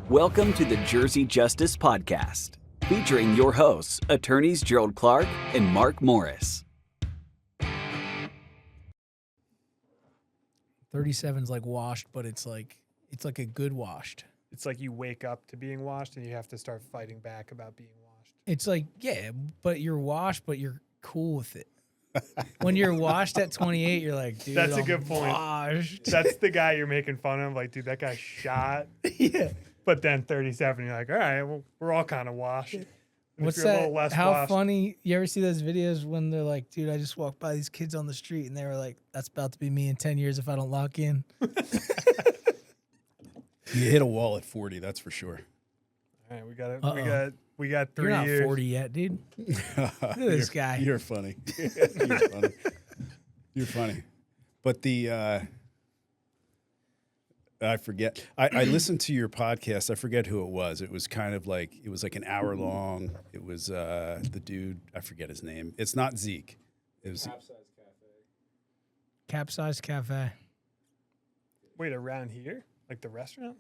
Welcome to the Jersey Justice Podcast, featuring your hosts, attorneys Gerald Clark and Mark Morris. 37's like washed, but it's like a good washed. It's like you wake up to being washed and you have to start fighting back about being washed. It's like, yeah, but you're washed, but you're cool with it. When you're washed at 28, you're like, dude, That's a I'm good point. washed. That's the guy you're making fun of. Like, dude, that guy shot. Yeah. But then 37, you're like, all right, well, we're all kind of washed. And What's if you're a that? little less How washed, funny. You ever see those videos when they're like, dude, I just walked by these kids on the street and they were like, that's about to be me in 10 years if I don't lock in. You hit a wall at 40, that's for sure. all right, we got 3 You're not years. 40 yet, dude. Look at this guy. You're funny. You're funny. You're funny. But I forget. I listened to your podcast. I forget who it was. It was kind of like, it was like an hour long. It was the dude, I forget his name. It's not Zeke. It was Capsized Cafe. Wait, around here? Like the restaurant?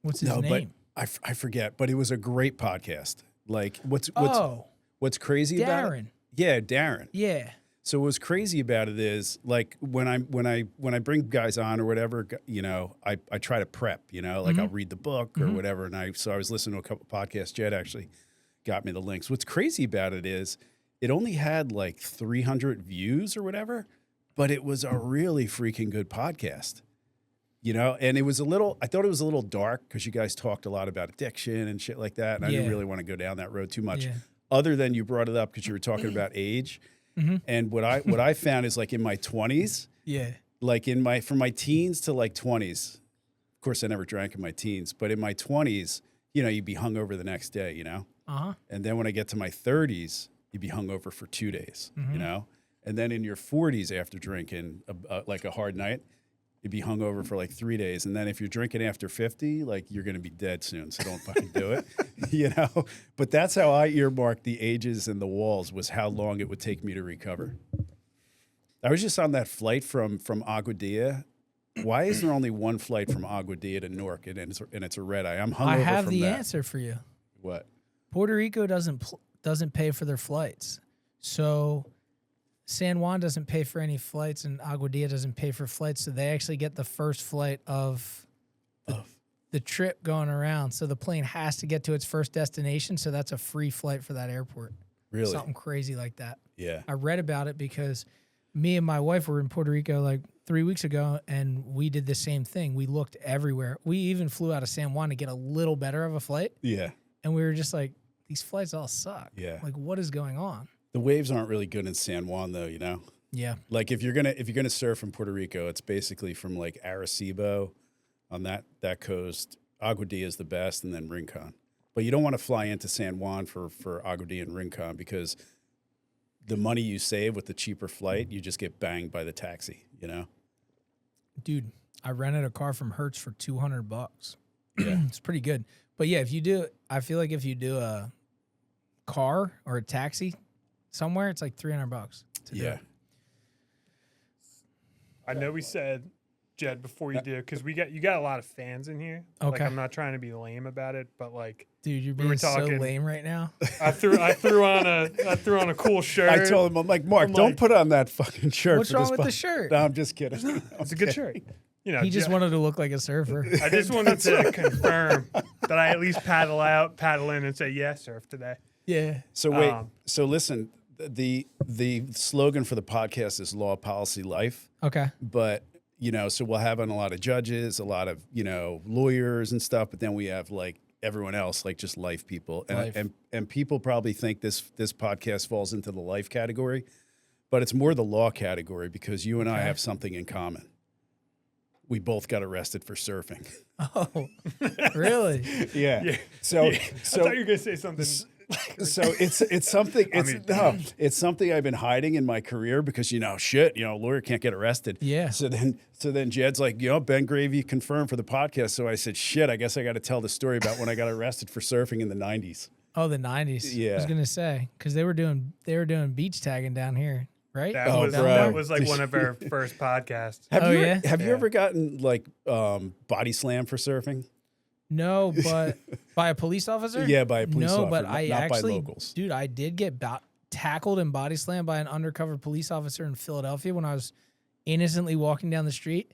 What's his no, name? but I forget. But it was a great podcast. Like what's crazy about it? Darren. Yeah, Darren. Yeah. So what's crazy about it is, like, when I bring guys on or whatever, you know, I try to prep, you know, like I'll read the book or whatever. And I was listening to a couple podcasts. Jed actually got me the links. What's crazy about it is it only had like 300 views or whatever, but it was a really freaking good podcast, you know? And it was I thought it was a little dark because you guys talked a lot about addiction and shit like that. And I didn't really want to go down that road too much, other than you brought it up because you were talking about age. And what I found is, like, in my 20s, like from my teens to like 20s, of course I never drank in my teens, but in my 20s, you know, you'd be hungover the next day, you know? And then when I get to my 30s, you'd be hungover for 2 days, you know? And then in your 40s, after drinking like a hard night, you'd be hungover for like 3 days. And then if you're drinking after 50, like, you're going to be dead soon. So don't fucking do it, you know? But that's how I earmarked the ages and the walls, was how long it would take me to recover. I was just on that flight from Aguadilla. Why is there only one flight from Aguadilla to Newark and it's a red eye? I'm hungover I have from the that. answer for you. What? Puerto Rico doesn't pay for their flights. So San Juan doesn't pay for any flights and Aguadilla doesn't pay for flights. So they actually get the first flight of the trip going around. So the plane has to get to its first destination. So that's a free flight for that airport. Really? Something crazy like that. Yeah. I read about it because me and my wife were in Puerto Rico like 3 weeks ago, and we did the same thing. We looked everywhere. We even flew out of San Juan to get a little better of a flight. Yeah. And we were just like, these flights all suck. Yeah. Like, what is going on? The waves aren't really good in San Juan, though, you know? Yeah. Like, if you're gonna surf in Puerto Rico, it's basically from like Arecibo on that coast. Aguadilla is the best, and then Rincon. But you don't want to fly into San Juan for Aguadilla and Rincon, because the money you save with the cheaper flight, you just get banged by the taxi, you know? Dude, I rented a car from Hertz for $200. Yeah. It's pretty good. But yeah, I feel like if you do a car or a taxi somewhere, it's like $300 to do Yeah. it. I know we said, Jed, before you do, because you got a lot of fans in here. Okay. Like, I'm not trying to be lame about it, but like, Dude, you're We were being so talking- lame right now. I threw on a cool shirt. I told him, I'm like, Mark, I'm don't like, put on that fucking shirt. What's for wrong this with the po-" shirt? No, I'm just kidding. It's a good shirt. You know, He just wanted to look like a surfer. I just wanted to confirm that I at least paddle in, and say, yeah, surf today. Yeah. So wait, Um, so listen, the slogan for the podcast is Law, Policy, Life. Okay. But, you know, so we'll have on a lot of judges, a lot of, you know, lawyers and stuff, but then we have like everyone else, like just life people. And people probably think this podcast falls into the life category, but it's more the law category, because you and I have something in common. We both got arrested for surfing. Oh, really? Yeah. Yeah. So I thought you were gonna say something. So it's something it's something I've been hiding in my career, because, you know, a lawyer can't get arrested. Yeah. So then Jed's like, you know, Ben Gravy confirmed for the podcast. So I said, shit, I guess I got to tell the story about when I got arrested for surfing in the 90s. Oh, the 90s. Yeah. I was gonna say, because they were doing beach tagging down here. right? That Oh, was bro. that was like one of our first podcasts. Have Oh, you yeah? have you Yeah. ever gotten like body slam for surfing? No, but by a police officer? Yeah, by a police no, officer, but I not by actually, locals. dude, I did get tackled and body slammed by an undercover police officer in Philadelphia when I was innocently walking down the street,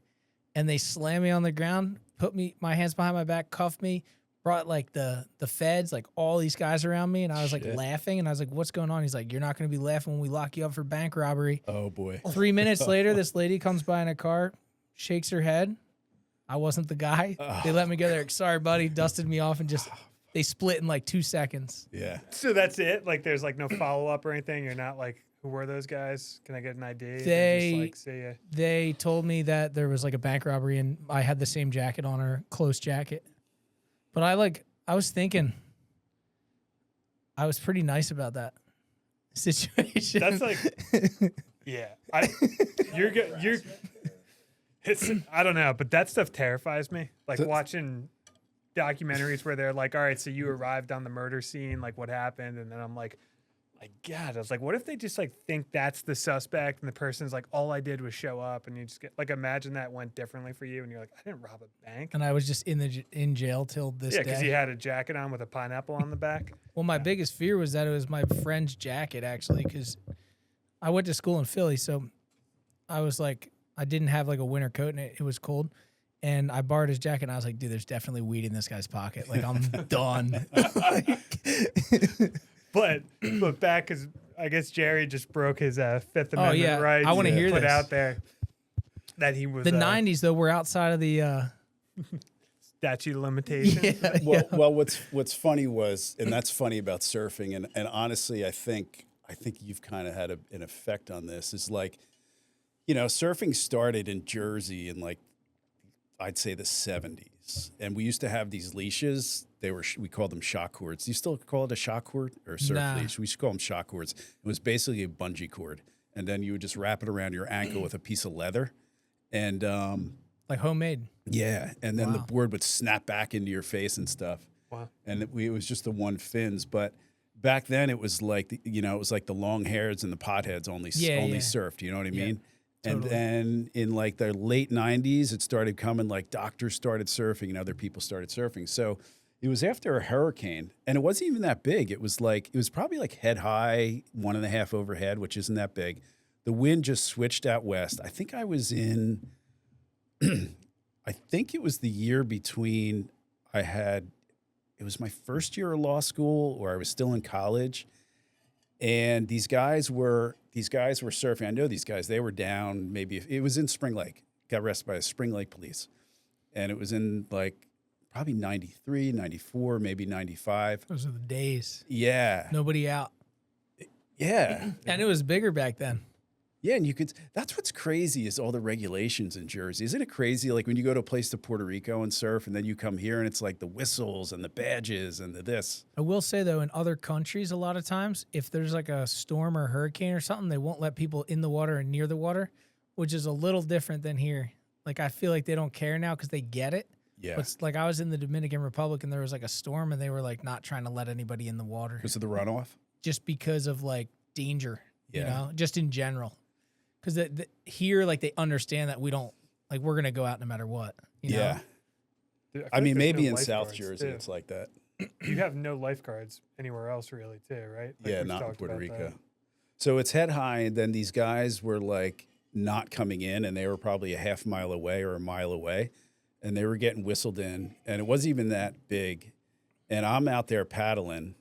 and they slammed me on the ground, put my hands behind my back, cuffed me, brought like the feds, like all these guys around me, and I was like Shit. laughing, and I was like, "What's going on?" He's like, "You're not going to be laughing when we lock you up for bank robbery." Oh boy. 3 minutes later, this lady comes by in a car, shakes her head. I wasn't the guy. They let me go there. Sorry, buddy. Dusted me off and just they split in like 2 seconds. Yeah. So that's it. Like, there's like no follow up or anything. You're not like, who were those guys? Can I get an ID? They- just like see ya. They told me that there was like a bank robbery and I had the same jacket on, or close jacket. But I was thinking I was pretty nice about that situation. That's like, yeah. You're good. It's, I don't know, but that stuff terrifies me. Like watching documentaries where they're like, all right, so you arrived on the murder scene, like what happened? And then I'm like, my God, I was like, what if they just like think that's the suspect and the person's like, all I did was show up, and you just get like, imagine that went differently for you and you're like, I didn't rob a bank. And I was just in jail till this Yeah, because day. he had a jacket on with a pineapple on the back. Well, my biggest fear was that it was my friend's jacket, actually, because I went to school in Philly, so I was like, I didn't have like a winter coat, and it was cold. And I borrowed his jacket, and I was like, dude, there's definitely weed in this guy's pocket. Like, I'm done. But back, because I guess Jerry just broke his Fifth Amendment yeah. rights. I wanna hear put this. out there that he was The 90s, though, were outside of the... statute of limitations. Well, what's funny was, and that's funny about surfing, and honestly, I think you've kind of had an effect on this. Is like, you know, surfing started in Jersey in like, I'd say the 70s, and we used to have these leashes. We called them shock cords. Do you still call it a shock cord or a surf Nah. leash? We used to call them shock cords. It was basically a bungee cord, and then you would just wrap it around your ankle with a piece of leather, and like homemade. yeah, and then the Wow. board would snap back into your face and stuff. Wow. And it was just the one fins, but back then it was like it was like the long hairs and the potheads only Yeah. surfed. You know what I mean? And totally. then in like the late '90s, it started coming. Like doctors started surfing and other people started surfing. So it was after a hurricane, and it wasn't even that big. It was probably like head high, 1.5 overhead, which isn't that big. The wind just switched out west. I think I was in. I think it was the year between it was my first year of law school, or I was still in college, and these guys were surfing. I know these guys. They were down. Maybe it was in Spring Lake. Got arrested by the Spring Lake police, and it was in like probably 93, 94, maybe 95. Those are the days. Yeah, Nobody out. yeah, And it was bigger back then. yeah. And that's what's crazy is all the regulations in Jersey. Isn't it crazy? Like when you go to a place to Puerto Rico and surf, and then you come here and it's like the whistles and the badges and the this. I will say, though, in other countries, a lot of times, if there's like a storm or a hurricane or something, they won't let people in the water and near the water, which is a little different than here. Like, I feel like they don't care now because they get it. Yeah, But like, I was in the Dominican Republic and there was like a storm and they were like not trying to let anybody in the water because of the runoff. just because of like danger, you Yeah. know, just in general. Because here, like, they understand that we don't, like, we're going to go out no matter what. You know? Yeah. Dude, feel I like mean, there's maybe no in South lifeguards, Jersey too. it's like that. You have no lifeguards anywhere else, really, too, right? Like, Yeah, we've not in talked Puerto about Rico. that. So it's head high, and then these guys were like not coming in, and they were probably a half mile away or a mile away, and they were getting whistled in, and it wasn't even that big. And I'm out there paddling.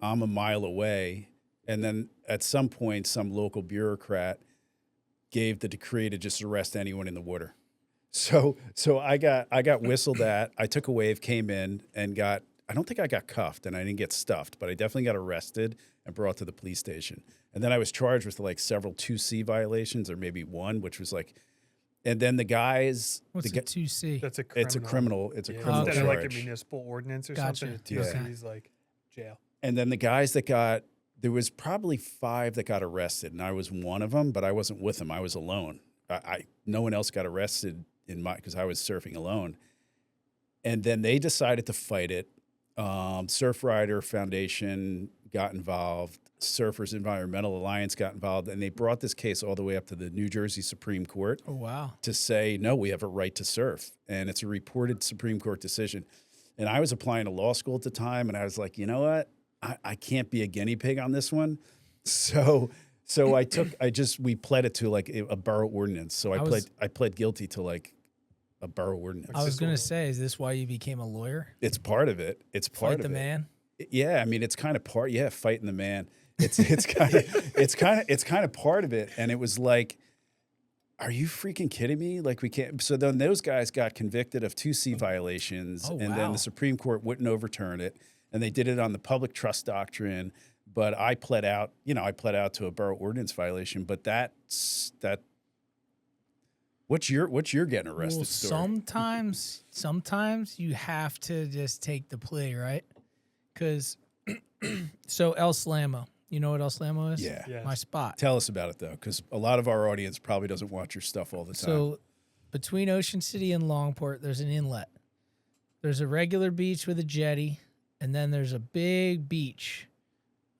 I'm a mile away, and then at some point, some local bureaucrat gave the decree to just arrest anyone in the water. So I got whistled at. I took a wave, came in, and I don't think I got cuffed, and I didn't get stuffed, but I definitely got arrested and brought to the police station. And then I was charged with like several 2C violations, or maybe one, which was like, and then the guys, What's the 2C? That's a criminal. it's a criminal Yeah, criminal instead of like a charge. municipal ordinance or Gotcha. something, Yeah. 2C is like jail. And then the guys there was probably 5 that got arrested, and I was one of them, but I wasn't with them. I was alone. No one else got arrested because I was surfing alone. And then they decided to fight it. Surfrider Foundation got involved. Surfers Environmental Alliance got involved, and they brought this case all the way up to the New Jersey Supreme Court. Oh, wow. To say, no, we have a right to surf. And it's a reported Supreme Court decision. And I was applying to law school at the time, and I was like, you know what? I can't be a guinea pig on this one. So we pled it to like a borough ordinance. So I pled guilty to like a borough ordinance. I was going to say, is this why you became a lawyer? It's part of it. It's part Fight of the it. man? Yeah, I mean, it's kind of part. Yeah, fighting the man. It's kind of part of it. And it was like, are you freaking kidding me? Like we can't. So then those guys got convicted of 2C violations, and then the Supreme Court wouldn't overturn it, and they did it on the public trust doctrine. But I pled out to a borough ordinance violation. But that's that. What's your getting arrested story? Sometimes you have to just take the plea, right? Because so El Slammo, you know what El Slammo is? Yeah. Yes. My spot. Tell us about it though, because a lot of our audience probably doesn't watch your stuff all the time. So between Ocean City and Longport, there's an inlet. There's a regular beach with a jetty, and then there's a big beach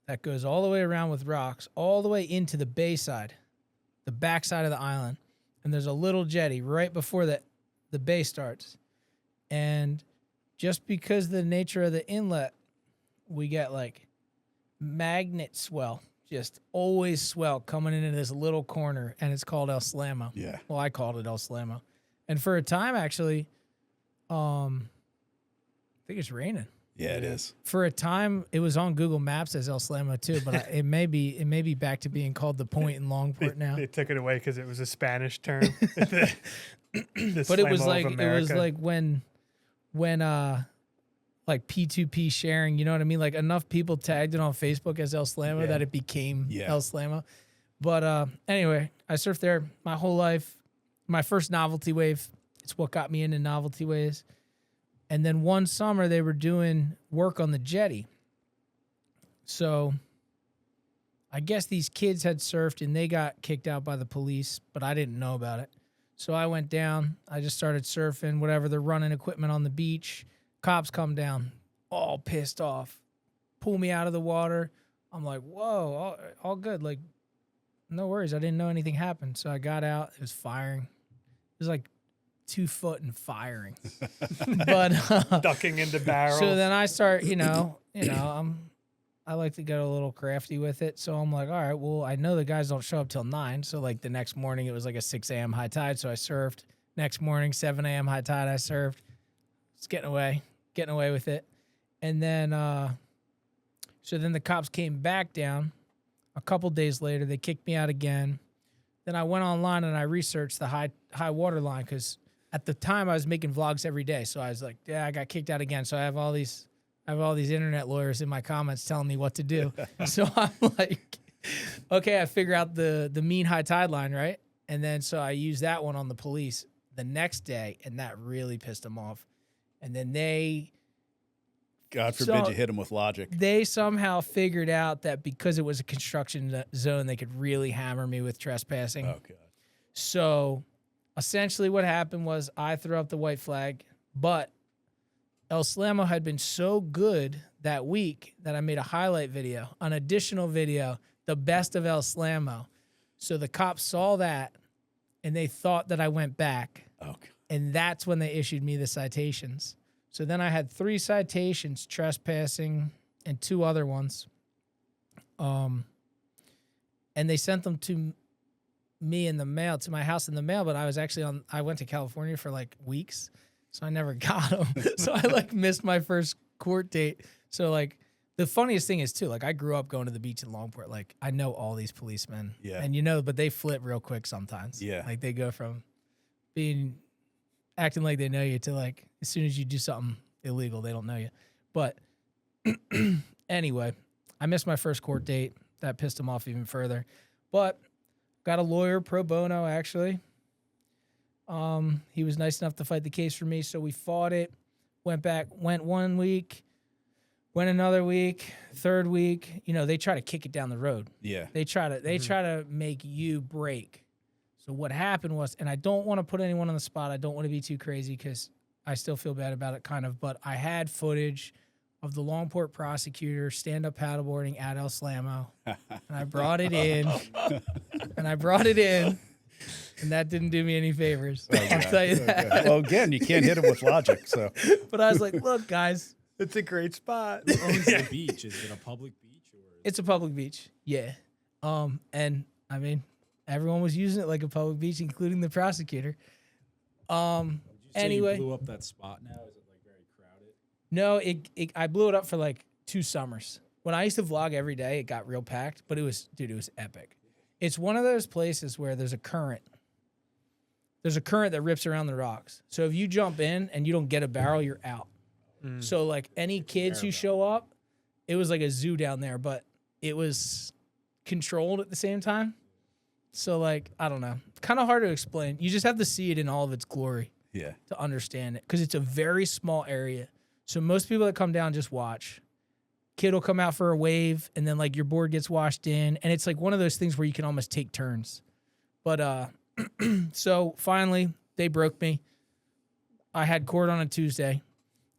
that goes all the way around with rocks, all the way into the bay side, the back side of the island. And there's a little jetty right before the bay starts. And just because of the nature of the inlet, we get like magnet swell, just always swell coming into this little corner, and it's called El Slammo. Yeah. Well, I called it El Slammo. And for a time, actually, I think it's raining. Yeah, it is. For a time, it was on Google Maps as El Slammo too, but it may be back to being called the Point in Longport now. They took it away because it was a Spanish term. But it was like when like P2P sharing, you know what I mean? Like enough people tagged it on Facebook as El Slammo that it became El Slammo. But anyway, I surfed there my whole life. My first novelty wave, it's what got me into novelty waves. And then one summer they were doing work on the jetty. So I guess these kids had surfed and they got kicked out by the police, but I didn't know about it. So I went down. I just started surfing, whatever. They're running equipment on the beach. Cops come down, all pissed off, pull me out of the water. I'm like, whoa, all good. Like, no worries. I didn't know anything happened. So I got out. It was firing. It was like 2 foot and firing. But ducking into barrels. So then I start, I like to get a little crafty with it. So I'm like, all right, well, I know the guys don't show up till 9. So like the next morning it was like a 6 a.m. high tide. So I surfed. Next morning, 7 a.m. high tide, I surfed. It's getting away with it. And then, so then the cops came back down. A couple days later, they kicked me out again. Then I went online and I researched the high water line because at the time I was making vlogs every day. So I was like, yeah, I got kicked out again. So I have all these internet lawyers in my comments telling me what to do. So I'm like, okay, I figure out the mean high tide line, right? And then so I used that one on the police the next day, and that really pissed them off. And then God forbid you hit them with logic. They somehow figured out that because it was a construction zone, they could really hammer me with trespassing. Oh, God. So essentially what happened was I threw up the white flag, but El Slammo had been so good that week that I made a highlight video, an additional video, the best of El Slammo. So the cops saw that, and they thought that I went back. Okay. And that's when they issued me the citations. So then I had 3 citations, trespassing, and 2 other ones. And they sent them to me in the mail, to my house in the mail, but I was actually I went to California for like weeks, so I never got them. So I like missed my first court date. So like the funniest thing is too, like I grew up going to the beach in Longport. Like I know all these policemen. Yeah. And but they flip real quick sometimes. Yeah. Like they go from acting like they know you to like as soon as you do something illegal, they don't know you. But anyway, I missed my first court date. That pissed him off even further. But got a lawyer pro bono actually. He was nice enough to fight the case for me, so we fought it. Went 1 week, went another week, third week. They try to kick it down the road. Yeah. They try to make you break. So what happened was, and I don't want to put anyone on the spot. I don't want to be too crazy because I still feel bad about it, kind of. But I had footage of the Longport prosecutor stand-up paddleboarding at El Slammo. And I brought it in. And that didn't do me any favors. I'll tell you that. Well, again, you can't hit him with logic. So, But I was like, look, guys. It's a great spot. Who owns the beach? Is it a public beach? Or It's a public beach. Yeah. And I mean, everyone was using it like a public beach, including the prosecutor. would you say Anyway. you blew up that spot now? Is it like very crowded? No, I blew it up for like 2 summers. When I used to vlog every day, it got real packed, but it was epic. It's one of those places where there's a current. There's a current that rips around the rocks. So if you jump in and you don't get a barrel, you're out. So like any kids who show up, it was like a zoo down there, but it was controlled at the same time. So like, I don't know. Kind of hard to explain. You just have to see it in all of its glory yeah. to understand it, because it's a very small area. So most people that come down just watch. Kid will come out for a wave, and then like your board gets washed in, and it's like one of those things where you can almost take turns. But so finally they broke me. I had court on a Tuesday,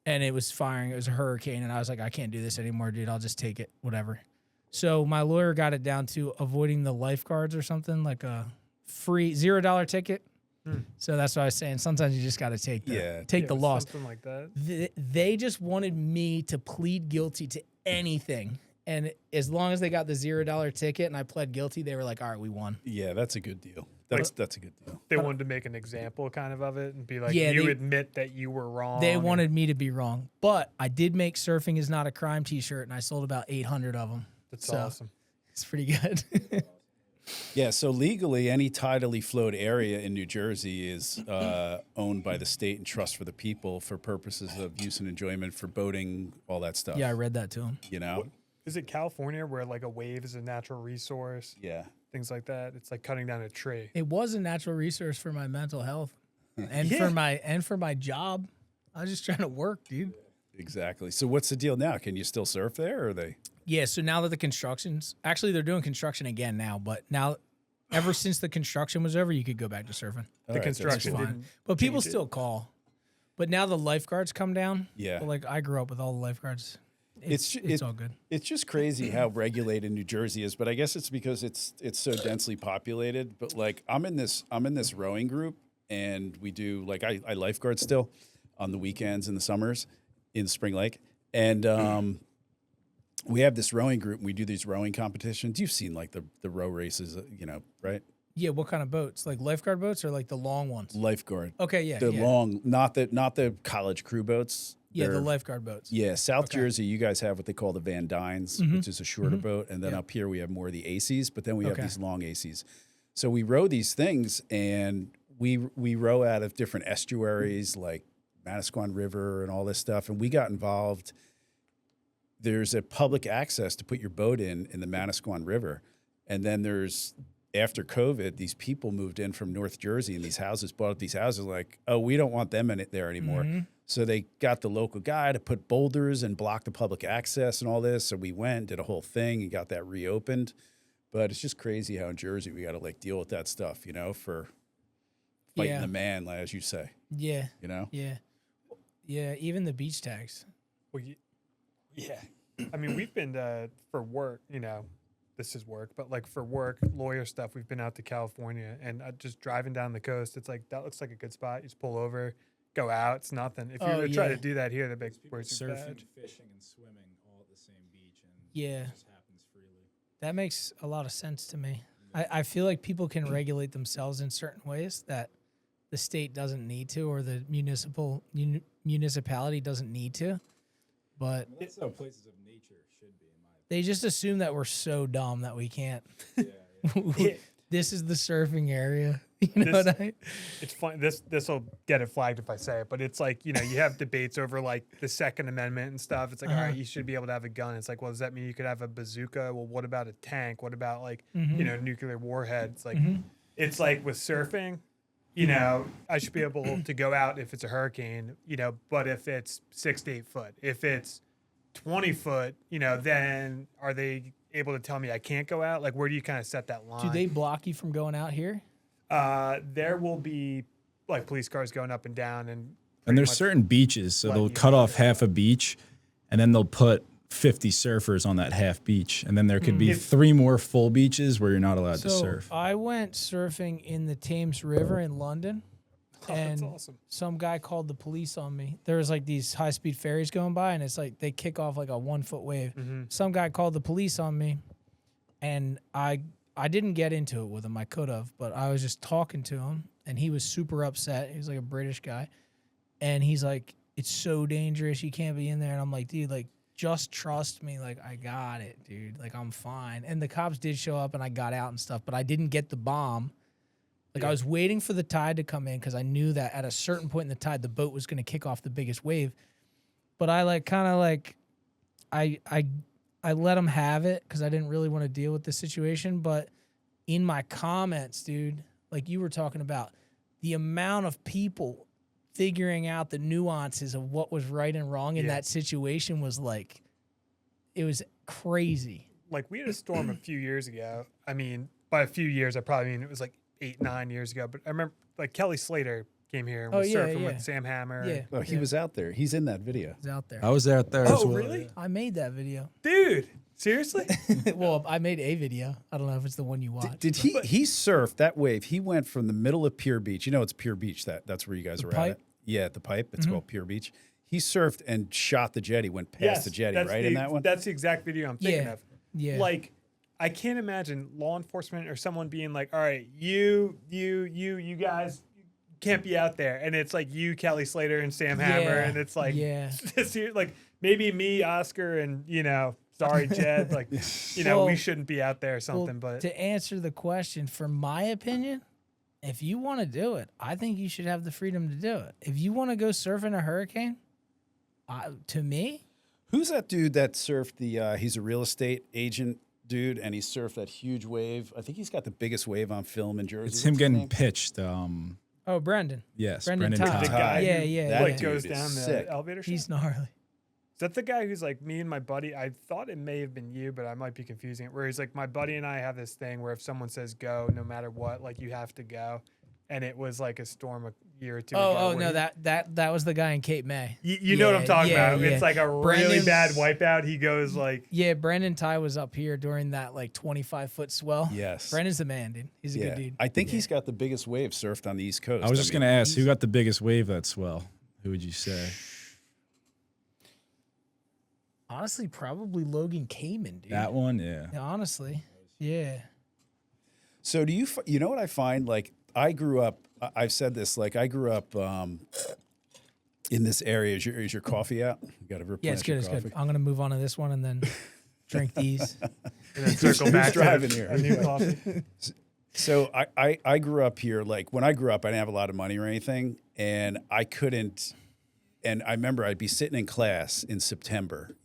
and it was firing. It was a hurricane, and I was like, I can't do this anymore, dude. I'll just take it, whatever. So my lawyer got it down to avoiding the lifeguards or something, like a free $0 ticket. So that's what I was saying. Sometimes you just got to take the loss. Something like that. They just wanted me to plead guilty to anything. And as long as they got the $0 ticket and I pled guilty, they were like, all right, we won. Yeah, that's a good deal. That's a good deal. They wanted to make an example kind of it and be like, Yeah, you admit that you were wrong. They wanted me to be wrong. But I did make Surfing is Not a Crime t-shirt, and I sold about 800 of them. That's awesome. It's pretty good. Yeah, so legally, any tidally flowed area in New Jersey is owned by the state and trust for the people for purposes of use and enjoyment for boating, all that stuff. Yeah, I read that to him. You know? Is it California where like a wave is a natural resource? Yeah. Things like that. It's like cutting down a tree. It was a natural resource for my mental health and Yeah. for my job. I was just trying to work, dude. Exactly. So what's the deal now? Can you still surf there, or are they? Yeah, so now that the construction's actually they're doing construction again now, but now ever since the construction was over, you could go back to surfing. The construction Fine. didn't But people change it. still call. But now the lifeguards come down. Yeah. But like I grew up with all the lifeguards. It's all good. It's just crazy how regulated New Jersey is, but I guess it's because it's so densely populated. But like I'm in this rowing group, and we do like I lifeguard still on the weekends and the summers in Spring Lake, and we have this rowing group, and we do these rowing competitions. You've seen like the row races, right? Yeah, what kind of boats? Like lifeguard boats or like the long ones? Lifeguard. Okay, yeah. The yeah. long, not the college crew boats. Yeah, the They're- lifeguard boats. Yeah, South Okay. Jersey, you guys have what they call the Van Dynes, which is a shorter boat, and then up here we have more of the ACs, but then we have Okay. these long ACs. So we row these things, and we row out of different estuaries like Manasquan River and all this stuff, and we got involved. There's a public access to put your boat in the Manasquan River, and then there's after COVID, these people moved in from North Jersey, and these houses bought up these houses like, oh, we don't want them in it there anymore. So they got the local guy to put boulders and block the public access and all this. So we went, did a whole thing, and got that reopened. But it's just crazy how in Jersey we got to like deal with that stuff, for fighting Yeah. the man, like, as you say, Yeah. Yeah. Yeah, even the beach tags. Well, yeah. I mean, we've been for work, this is work, but like for work, lawyer stuff, we've been out to California, and just driving down the coast, it's like, that looks like a good spot. You just pull over, go out. It's nothing. If you were to try to do that here, that'd be where's your Surfing, badge? fishing, and swimming all at the same beach, and Yeah. it just happens freely. That makes a lot of sense to me. I feel like people can regulate themselves in certain ways that the state doesn't need to, or the municipality doesn't need to. But And that's how places of nature should be, in my they just assume that we're so dumb that we can't. opinion. Yeah. This is the surfing area. You know what I mean? It's fun. This will get it flagged if I say it, but it's like, you have debates over like the Second Amendment and stuff. It's like, all right, you should be able to have a gun. It's like, well, does that mean you could have a bazooka? Well, what about a tank? What about like, nuclear warhead? It's like with surfing, I should be able to go out if it's a hurricane, but if it's 6 to 8 foot, if it's 20 foot, then are they able to tell me I can't go out? Like, where do you kind of set that line? Do they block you from going out here? There will be like police cars going up and down, and And there's much certain beaches, so let they'll you cut know. off half a beach, and then they'll put 50 surfers on that half beach, and then there could be 3 more full beaches where you're not allowed to surf. I went surfing in the Thames River in London, and awesome. some guy called the police on me. There was like these high-speed ferries going by, and it's like they kick off like a 1-foot wave. Some guy called the police on me, and I didn't get into it with him. I could have, but I was just talking to him, and he was super upset. He was like a British guy, and he's like, "It's so dangerous. You can't be in there." And I'm like, "Dude, like, just trust me. Like, I got it, dude. Like, I'm fine." And the cops did show up, and I got out and stuff, but I didn't get the bomb. Like, I was waiting for the tide to come in because I knew that at a certain point in the tide, the boat was going to kick off the biggest wave. But I like kind of like, I let him have it because I didn't really want to deal with the situation. But in my comments, dude, like you were talking about, the amount of people figuring out the nuances of what was right and wrong in that situation was like, it was crazy. Like, we had a storm a few years ago. I mean, by a few years, I probably mean it was like 8-9 years ago. But I remember, like, Kelly Slater came here and was surfing with Sam Hammer. Yeah. Oh, he was out there. He's in that video. It's out there. I was out there as well. Really? I made that video. Dude, seriously? Well, I made a video. I don't know if it's the one you watched. Did he surfed that wave? He went from the middle of Pier Beach. You know, it's Pier Beach. That's where you guys were pipe? at. Yeah, at the pipe. It's called Pier Beach. He surfed and shot the jetty. Went past the jetty, right? In that one. That's the exact video I'm thinking of. Yeah. Like, I can't imagine law enforcement or someone being like, "All right, you guys can't be out there," and it's like you, Kelly Slater, and Sam Hammer, and it's like, like maybe me, Oscar, and sorry, Jed, like, we shouldn't be out there or something. But to answer the question, for my opinion, if you want to do it, I think you should have the freedom to do it. If you want to go surf in a hurricane, to me, Who's that dude that surfed the? He's a real estate agent dude, and he surfed that huge wave. I think he's got the biggest wave on film in Jersey. It's him What's his getting name? pitched. oh, Brendan. Yes, Brendan Brendan Todd. the Todd. guy Yeah, who That dude goes is down sick. the elevator shaft? He's gnarly. Is that the guy who's like me and my buddy? I thought it may have been you, but I might be confusing it. Where he's like, my buddy and I have this thing where if someone says go, no matter what, like you have to go. And it was like a storm a year or two ago. Oh where no, he- that was the guy in Cape May. You know what I'm talking about. Yeah. It's like a really Brendan's- bad wipeout. He goes like, Yeah, Brendan Ty was up here during that like 25-foot swell. Yes. Brendan's the man, dude. He's a good dude. I think he's got the biggest wave surfed on the East Coast. I was just mean, gonna ask, who got the biggest wave that swell? Who would you say? Honestly, probably Logan Kamen, dude. That one, yeah. Yeah, honestly, yeah. So do you? You know what I find? Like I grew up. I've said this. Like I grew up in this area. Is your coffee out? You got to replenish Yeah, it's good. your It's coffee. good. I'm gonna move on to this one and then drink these. and then circle back to driving here? a new coffee. So I grew up here. Like when I grew up, I didn't have a lot of money or anything, and I couldn't. And I remember I'd be sitting in class in September,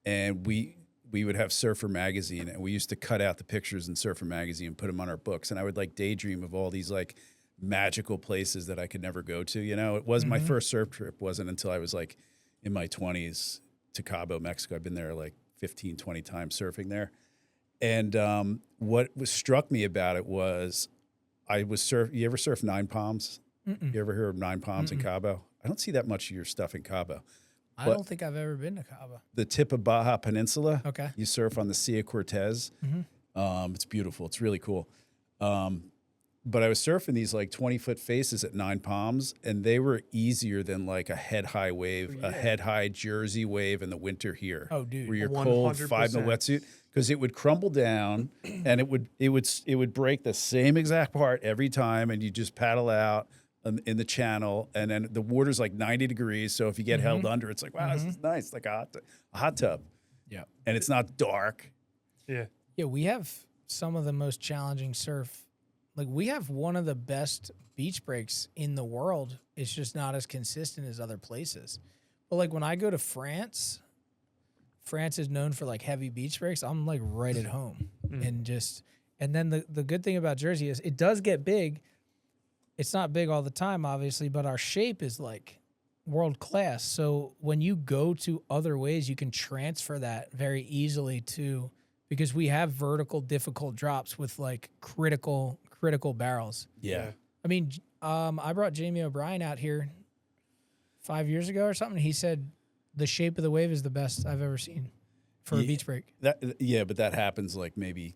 and we would have Surfer Magazine, and we used to cut out the pictures in Surfer Magazine and put them on our books. And I would like daydream of all these like magical places that I could never go to. It was my first surf trip. Wasn't until I was like in my 20s to Cabo, Mexico. I've been there like 15, 20 times surfing there. And what struck me about it was you ever surf Nine Palms? Mm-mm. You ever hear of Nine Palms in Cabo? I don't see that much of your stuff in Cabo. I don't think I've ever been to Cabo. The tip of Baja Peninsula. Okay. You surf on the Sea Cortez. It's beautiful. It's really cool. But I was surfing these like 20-foot faces at Nine Palms, and they were easier than like a head-high wave, a head-high Jersey wave in the winter here. Oh, dude. Where you're cold, 5-minute 100%. wetsuit. Because it would crumble down, and it would break the same exact part every time, and you just paddle out in the channel, and then the water's like 90 degrees. So if you get held under, it's like, wow, this is nice, like a hot tub. Yeah. And it's not dark. Yeah. Yeah, we have some of the most challenging surf. Like, we have one of the best beach breaks in the world. It's just not as consistent as other places. But, like, when I go to France is known for, like, heavy beach breaks. I'm, like, right at home. And then the good thing about Jersey is it does get big. It's not big all the time, obviously, but our shape is, like, world class. So when you go to other ways, you can transfer that very easily to... because we have vertical difficult drops with like critical barrels. Yeah. I mean, I brought Jamie O'Brien out here 5 years ago or something. He said the shape of the wave is the best I've ever seen for a beach break. But that happens like maybe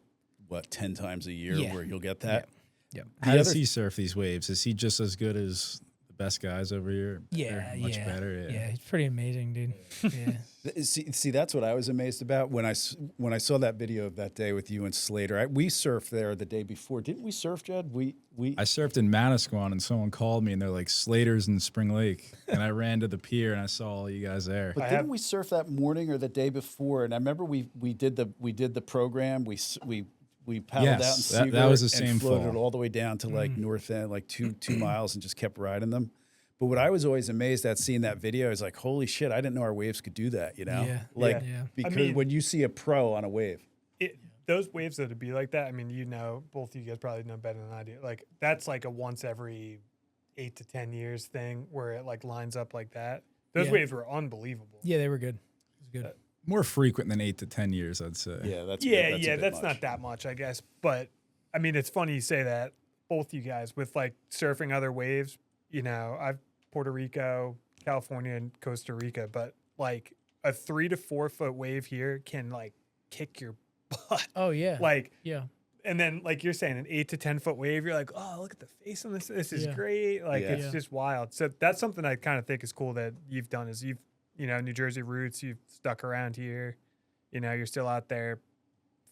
10 times a year where you'll get that. Yeah. How does he surf these waves? Is he just as good as the best guys over here? Yeah, Much better. Yeah, he's pretty amazing, dude. Yeah. See, that's what I was amazed about when I saw that video of that day with you and Slater. We surfed there the day before, didn't we surf, Jed? I surfed in Manasquan, and someone called me, and they're like, Slater's in Spring Lake, and I ran to the pier, and I saw all you guys there. But didn't we surf that morning or the day before? And I remember we did the program. We paddled out in Seaver that was the and same floated fall. all the way down to like North End, like two miles, and just kept riding them. But what I was always amazed at seeing that video is like, holy shit, I didn't know our waves could do that, you know? Yeah. Because when you see a pro on a wave. Those waves that would be like that, I mean, both of you guys probably know better than I do. Like, that's like a once every 8 to 10 years thing where it like lines up like that. Those waves were unbelievable. Yeah, they were good. It was good. More frequent than 8 to 10 years, I'd say. Yeah, that's that's not that much, I guess. But I mean, it's funny you say that. Both you guys with like surfing other waves. I've Puerto Rico, California, and Costa Rica, but like a 3 to 4 foot wave here can like kick your butt. Oh yeah. Yeah. And then like you're saying, an 8 to 10 foot wave, you're like, oh, look at the face on this. This is great. Like it's just wild. So that's something I kind of think is cool that you've done is you've New Jersey roots, you've stuck around here. You're still out there,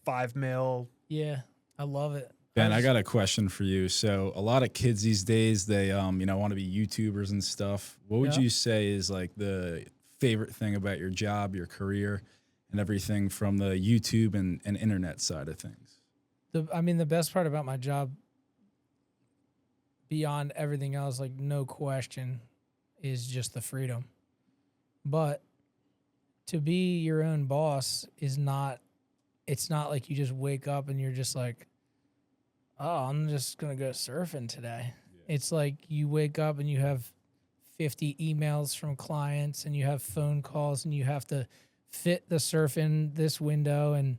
5 mil. Yeah, I love it. Ben, I got a question for you. So a lot of kids these days, they want to be YouTubers and stuff. What would you say is like the favorite thing about your job, your career, and everything from the YouTube and internet side of things? The best part about my job, beyond everything else, like no question, is just the freedom. But to be your own boss it's not like you just wake up and you're just like, oh, I'm just going to go surfing today. Yeah. It's like you wake up and you have 50 emails from clients and you have phone calls and you have to fit the surf in this window and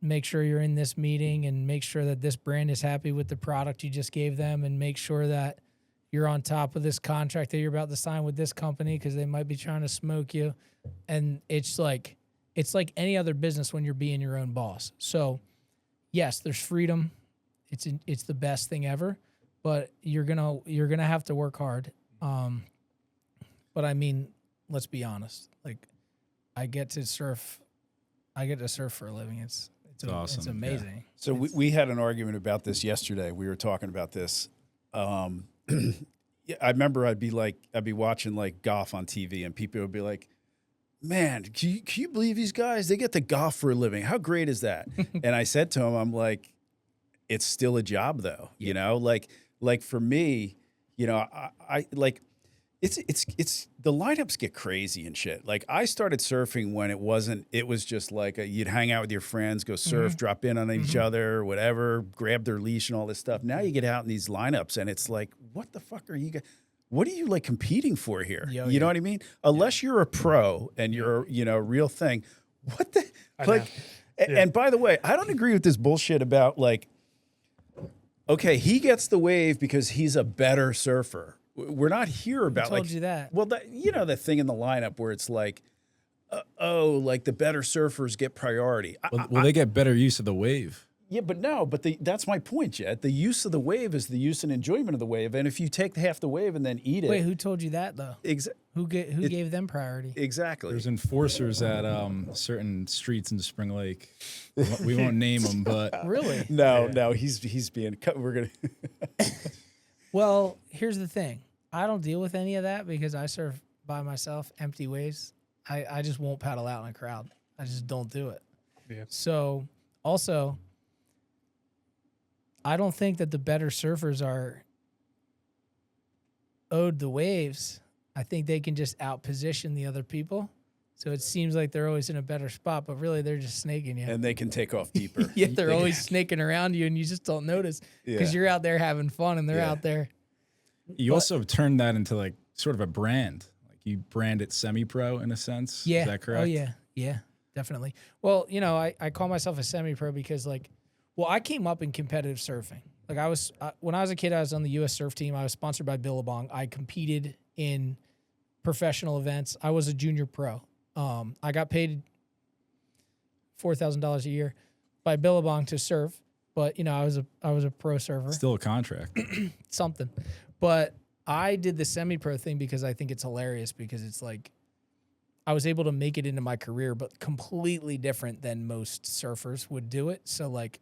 make sure you're in this meeting and make sure that this brand is happy with the product you just gave them and make sure that you're on top of this contract that you're about to sign with this company because they might be trying to smoke you. And it's like any other business when you're being your own boss. So yes, there's freedom. It's the best thing ever, but you're gonna have to work hard. But I mean, let's be honest. Like, I get to surf for a living. It's awesome. It's amazing. Yeah. So we had an argument about this yesterday. We were talking about this. I remember I'd be watching like golf on TV, and people would be like, "Man, can you believe these guys? They get to golf for a living. How great is that?" And I said to him, "I'm like, it's still a job, though. Yeah. Like for me, I like." It's the lineups get crazy and shit. Like I started surfing when it was just like you'd hang out with your friends, go surf, drop in on each other, whatever, grab their leash and all this stuff. Now you get out in these lineups and it's like, what the fuck are you guys? What are you like competing for here? You know what I mean? Unless you're a pro and you're, a real thing. What the like? And by the way, I don't agree with this bullshit about like, okay, he gets the wave because he's a better surfer. We're not here about told you that. Well, that thing in the lineup where it's like, like the better surfers get priority. Well, they get better use of the wave. Yeah, but that's my point, Jet. The use of the wave is the use and enjoyment of the wave. And if you take half the wave and then eat it. Wait, who told you that though? Who gave them priority? Exactly. There's enforcers at certain streets in Spring Lake. We won't name them, but really? No, he's being cut. We're gonna. Well, here's the thing. I don't deal with any of that because I surf by myself, empty waves. I just won't paddle out in a crowd. I just don't do it. Yeah. So, also, I don't think that the better surfers are owed the waves. I think they can just outposition the other people. So it seems like they're always in a better spot, but really they're just snaking you. And they can take off deeper. Yeah, they're always snaking around you and you just don't notice because you're out there having fun and they're out there. You also turned that into like sort of a brand. Like you brand it semi-pro in a sense. Yeah. Is that correct? Oh, yeah. Yeah, definitely. Well, I call myself a semi-pro because I came up in competitive surfing. Like when I was a kid, I was on the U.S. surf team. I was sponsored by Billabong. I competed in professional events. I was a junior pro. I got paid $4,000 a year by Billabong to surf, but you know, I was a pro surfer. Still a contract. Something. But I did the semi-pro thing because I think it's hilarious, because it's like I was able to make it into my career, but completely different than most surfers would do it. So like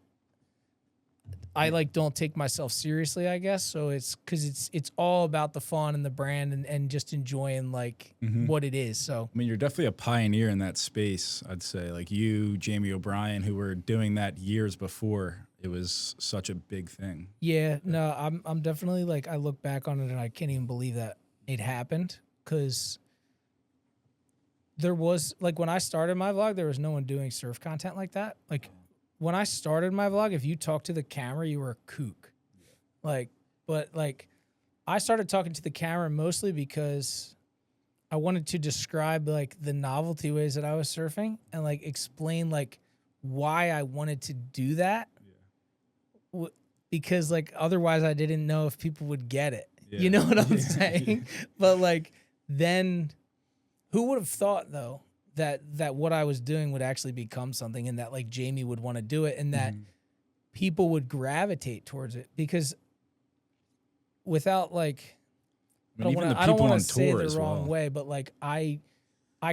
I like don't take myself seriously, I guess. So it's because it's all about the fun and the brand and just enjoying like what it is. So I mean, you're definitely a pioneer in that space, I'd say. Like you, Jamie O'Brien, who were doing that years before it was such a big thing. yeah, no, I'm definitely like, I look back on it and I can't even believe that it happened, because there was like, when I started my vlog, there was no one doing surf content like that. Like when I started my vlog, if you talked to the camera, you were a kook. Like, but like I started talking to the camera mostly because I wanted to describe like the novelty ways that I was surfing and like explain like why I wanted to do that. Because like otherwise I didn't know if people would get it. Yeah. You know what I'm saying? But like then who would have thought though that what I was doing would actually become something, and that like Jamie would want to do it, and that people would gravitate towards it, because without like I mean, I don't want to say tour the as wrong well. way, but like I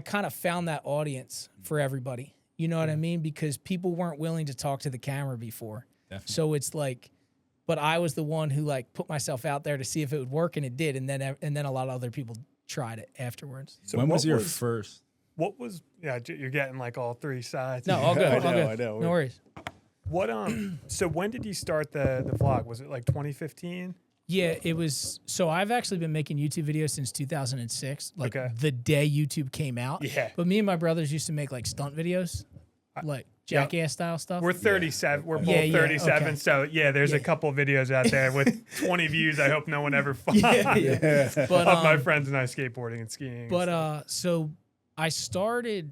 kind of found that audience for everybody. You know what I mean? Because people weren't willing to talk to the camera before. Definitely. So it's like, but I was the one who like put myself out there to see if it would work, and it did. And then a lot of other people tried it afterwards. So when was what your first? What was? Yeah, you're getting like all three sides. No, all good. I all know, good. I know. No worries. What So when did you start the vlog? Was it like 2015? Yeah, it was. So I've actually been making YouTube videos since 2006, like Okay. the day YouTube came out. Yeah. But me and my brothers used to make like stunt videos, like Jackass style stuff. We're 37. We're both Yeah, yeah, 37. okay. So yeah, there's a couple videos out there with 20 views. I hope no one ever finds yeah. But of my friends and I skateboarding and skiing. But so I started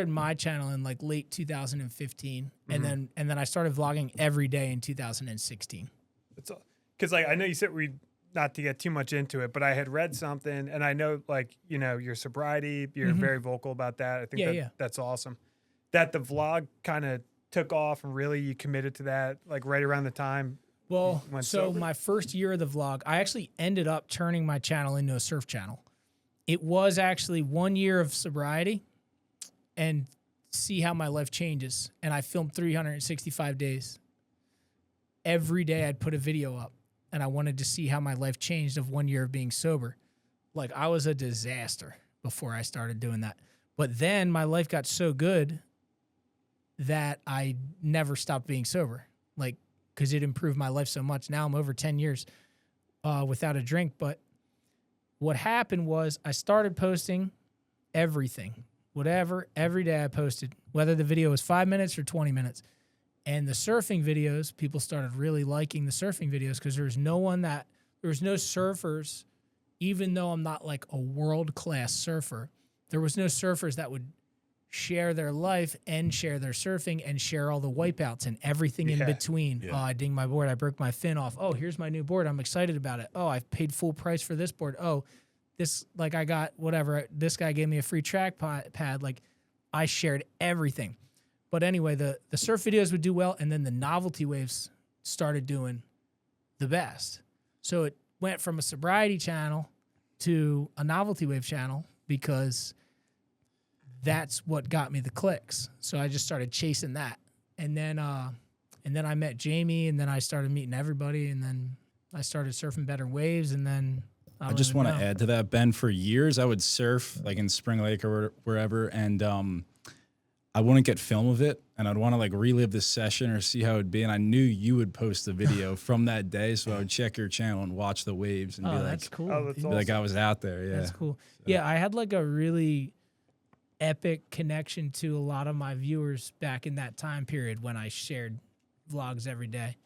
my channel in like late 2015, and then I started vlogging every day in 2016. Because like I know you said not to get too much into it, but I had read something, and I know like your sobriety, you're very vocal about that. I think that's awesome. That the vlog kind of took off, and really you committed to that like right around the time. Well, you went so sober? my first year of the vlog, I actually ended up turning my channel into a surf channel. It was actually 1 year of sobriety and see how my life changes. And I filmed 365 days. Every day I'd put a video up, and I wanted to see how my life changed of 1 year of being sober. Like I was a disaster before I started doing that. But then my life got so good that I never stopped being sober. Like, because it improved my life so much. Now I'm over 10 years without a drink. But what happened was I started posting everything, whatever, every day I posted, whether the video was 5 minutes or 20 minutes. And the surfing videos, people started really liking the surfing videos, because there was no surfers, even though I'm not like a world-class surfer, there was no surfers that would share their life and share their surfing and share all the wipeouts and everything in between. Yeah. Oh, I dinged my board. I broke my fin off. Oh, here's my new board. I'm excited about it. Oh, I've paid full price for this board. Oh, this, like I got whatever. This guy gave me a free track pad. Like I shared everything. But anyway, the surf videos would do well, and then the novelty waves started doing the best. So it went from a sobriety channel to a novelty wave channel, because that's what got me the clicks. So I just started chasing that. And then I met Jamie, and then I started meeting everybody, and then I started surfing better waves, and then I just want to add to that, Ben. For years, I would surf like in Spring Lake or wherever, and I wouldn't get film of it, and I'd want to like relive the session or see how it'd be. And I knew you would post the video from that day, so I would check your channel and watch the waves and be like, that's cool. Oh, that's dude. awesome. be like I was out there. Yeah, That's cool. Yeah, I had like a really epic connection to a lot of my viewers back in that time period when I shared vlogs every day.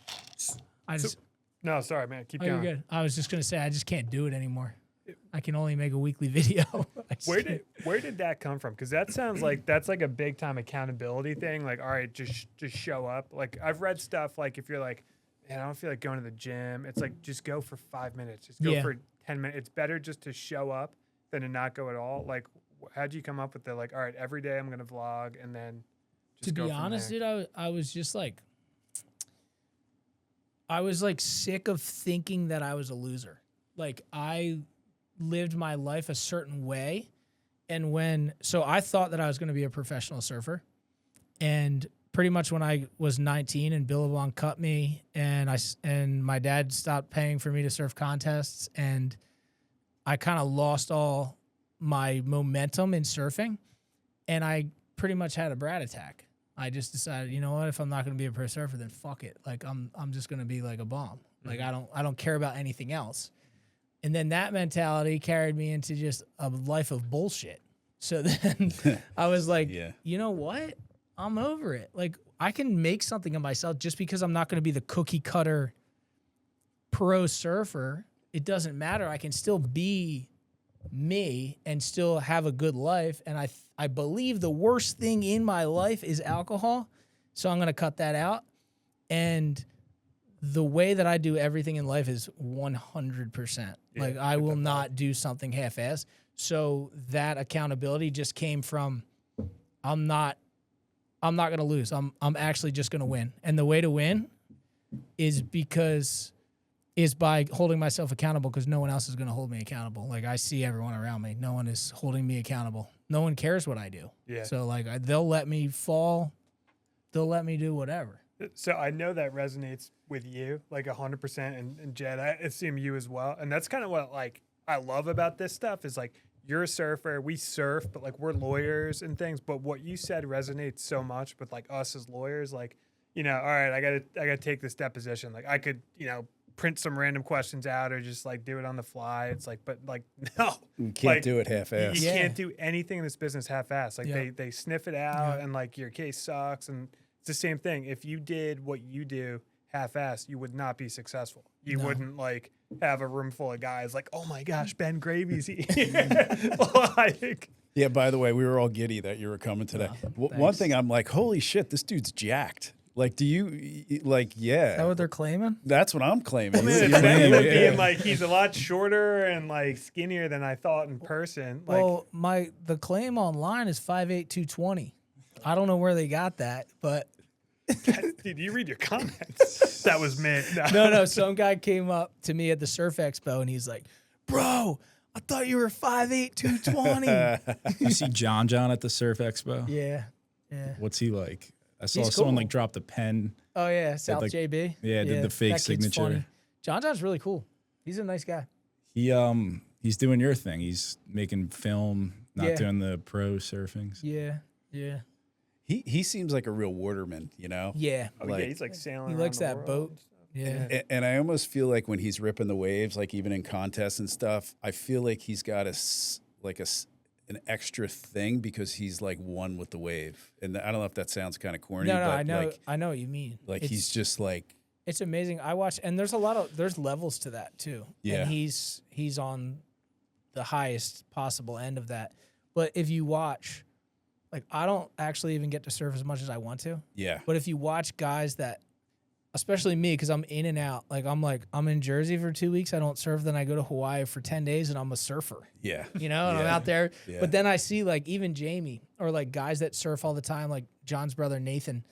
No, sorry, man. Keep Oh, you're going. good. I was just gonna say I just can't do it anymore. I can only make a weekly video. Where did that come from? Because that sounds like that's like a big time accountability thing. Like, all right, just show up. Like I've read stuff like if you're like, man, I don't feel like going to the gym. It's like just go for 5 minutes. Just go for 10 minutes. It's better just to show up than to not go at all? Like, how'd you come up with the like, all right, every day I'm gonna vlog, and then just to go be from honest, there? dude, I was just like, I was like sick of thinking that I was a loser. Like I lived my life a certain way, and so I thought that I was going to be a professional surfer, and pretty much when I was 19 and Billabong cut me, and my dad stopped paying for me to surf contests, and I kind of lost all my momentum in surfing, and I pretty much had a Brad attack. I just decided, you know what, if I'm not going to be a pro surfer, then fuck it. Like I'm just going to be like a bum. Like I don't care about anything else. And then that mentality carried me into just a life of bullshit. So then I was like, you know what? I'm over it. Like I can make something of myself just because I'm not going to be the cookie cutter pro surfer. It doesn't matter. I can still be me and still have a good life. And I believe the worst thing in my life is alcohol. So I'm going to cut that out. And the way that I do everything in life is 100%. Like I will not do something half-assed. So that accountability just came from, I'm not going to lose. I'm actually just going to win. And the way to win is by holding myself accountable, because no one else is going to hold me accountable. Like I see everyone around me. No one is holding me accountable. No one cares what I do. Yeah. So like they'll let me fall. They'll let me do whatever. So I know that resonates with you like 100%, and Jed, I assume you as well. And that's kind of what like I love about this stuff is like you're a surfer, we surf, but like we're lawyers and things. But what you said resonates so much with like us as lawyers. Like, you know, all right, I gotta take this deposition. Like I could, you know, print some random questions out or just like do it on the fly. It's like, but like no, You can't like, do it half-assed. You can't do anything in this business half-assed. Like they sniff it out and like your case sucks, and it's the same thing. If you did what you do half-assed, you would not be successful. You wouldn't like have a room full of guys like, oh my gosh, Ben Gravy's here. Like, yeah, by the way, we were all giddy that you were coming today. One thing I'm like, holy shit, this dude's jacked. Like, do you, like, yeah. Is that what they're claiming? That's what I'm claiming. Man, it's being like, he's a lot shorter and like skinnier than I thought in person. Like, Well, the claim online is 5'8", 220. I don't know where they got that, but dude, you read your comments. That was meant. No. Some guy came up to me at the Surf Expo and he's like, bro, I thought you were 5'8", 220. You see John at the Surf Expo? Yeah. What's he like? I saw He's someone cool. like drop the pen. Oh, yeah, South like, JB. Yeah, did the fake that kid's signature. funny. John's really cool. He's a nice guy. He's doing your thing. He's making film, not doing the pro surfings. Yeah. He seems like a real waterman, you know? Yeah. Like, he's like sailing He around likes the that world boat. and stuff. Yeah. and I almost feel like when he's ripping the waves, like even in contests and stuff, I feel like he's got an extra thing because he's like one with the wave. And I don't know if that sounds kind of corny. No, but I know what you mean. Like he's just like, it's amazing. I watch, and there's levels to that too. Yeah. And he's on the highest possible end of that. But if you watch, like I don't actually even get to surf as much as I want to. yeah. But if you watch guys that, especially me, because I'm in and out, like I'm in Jersey for 2 weeks, I don't surf, then I go to Hawaii for 10 days and I'm a surfer. Yeah. You know, and I'm Yeah. out there. Yeah. But then I see like even Jamie or like guys that surf all the time, like John's brother Nathan,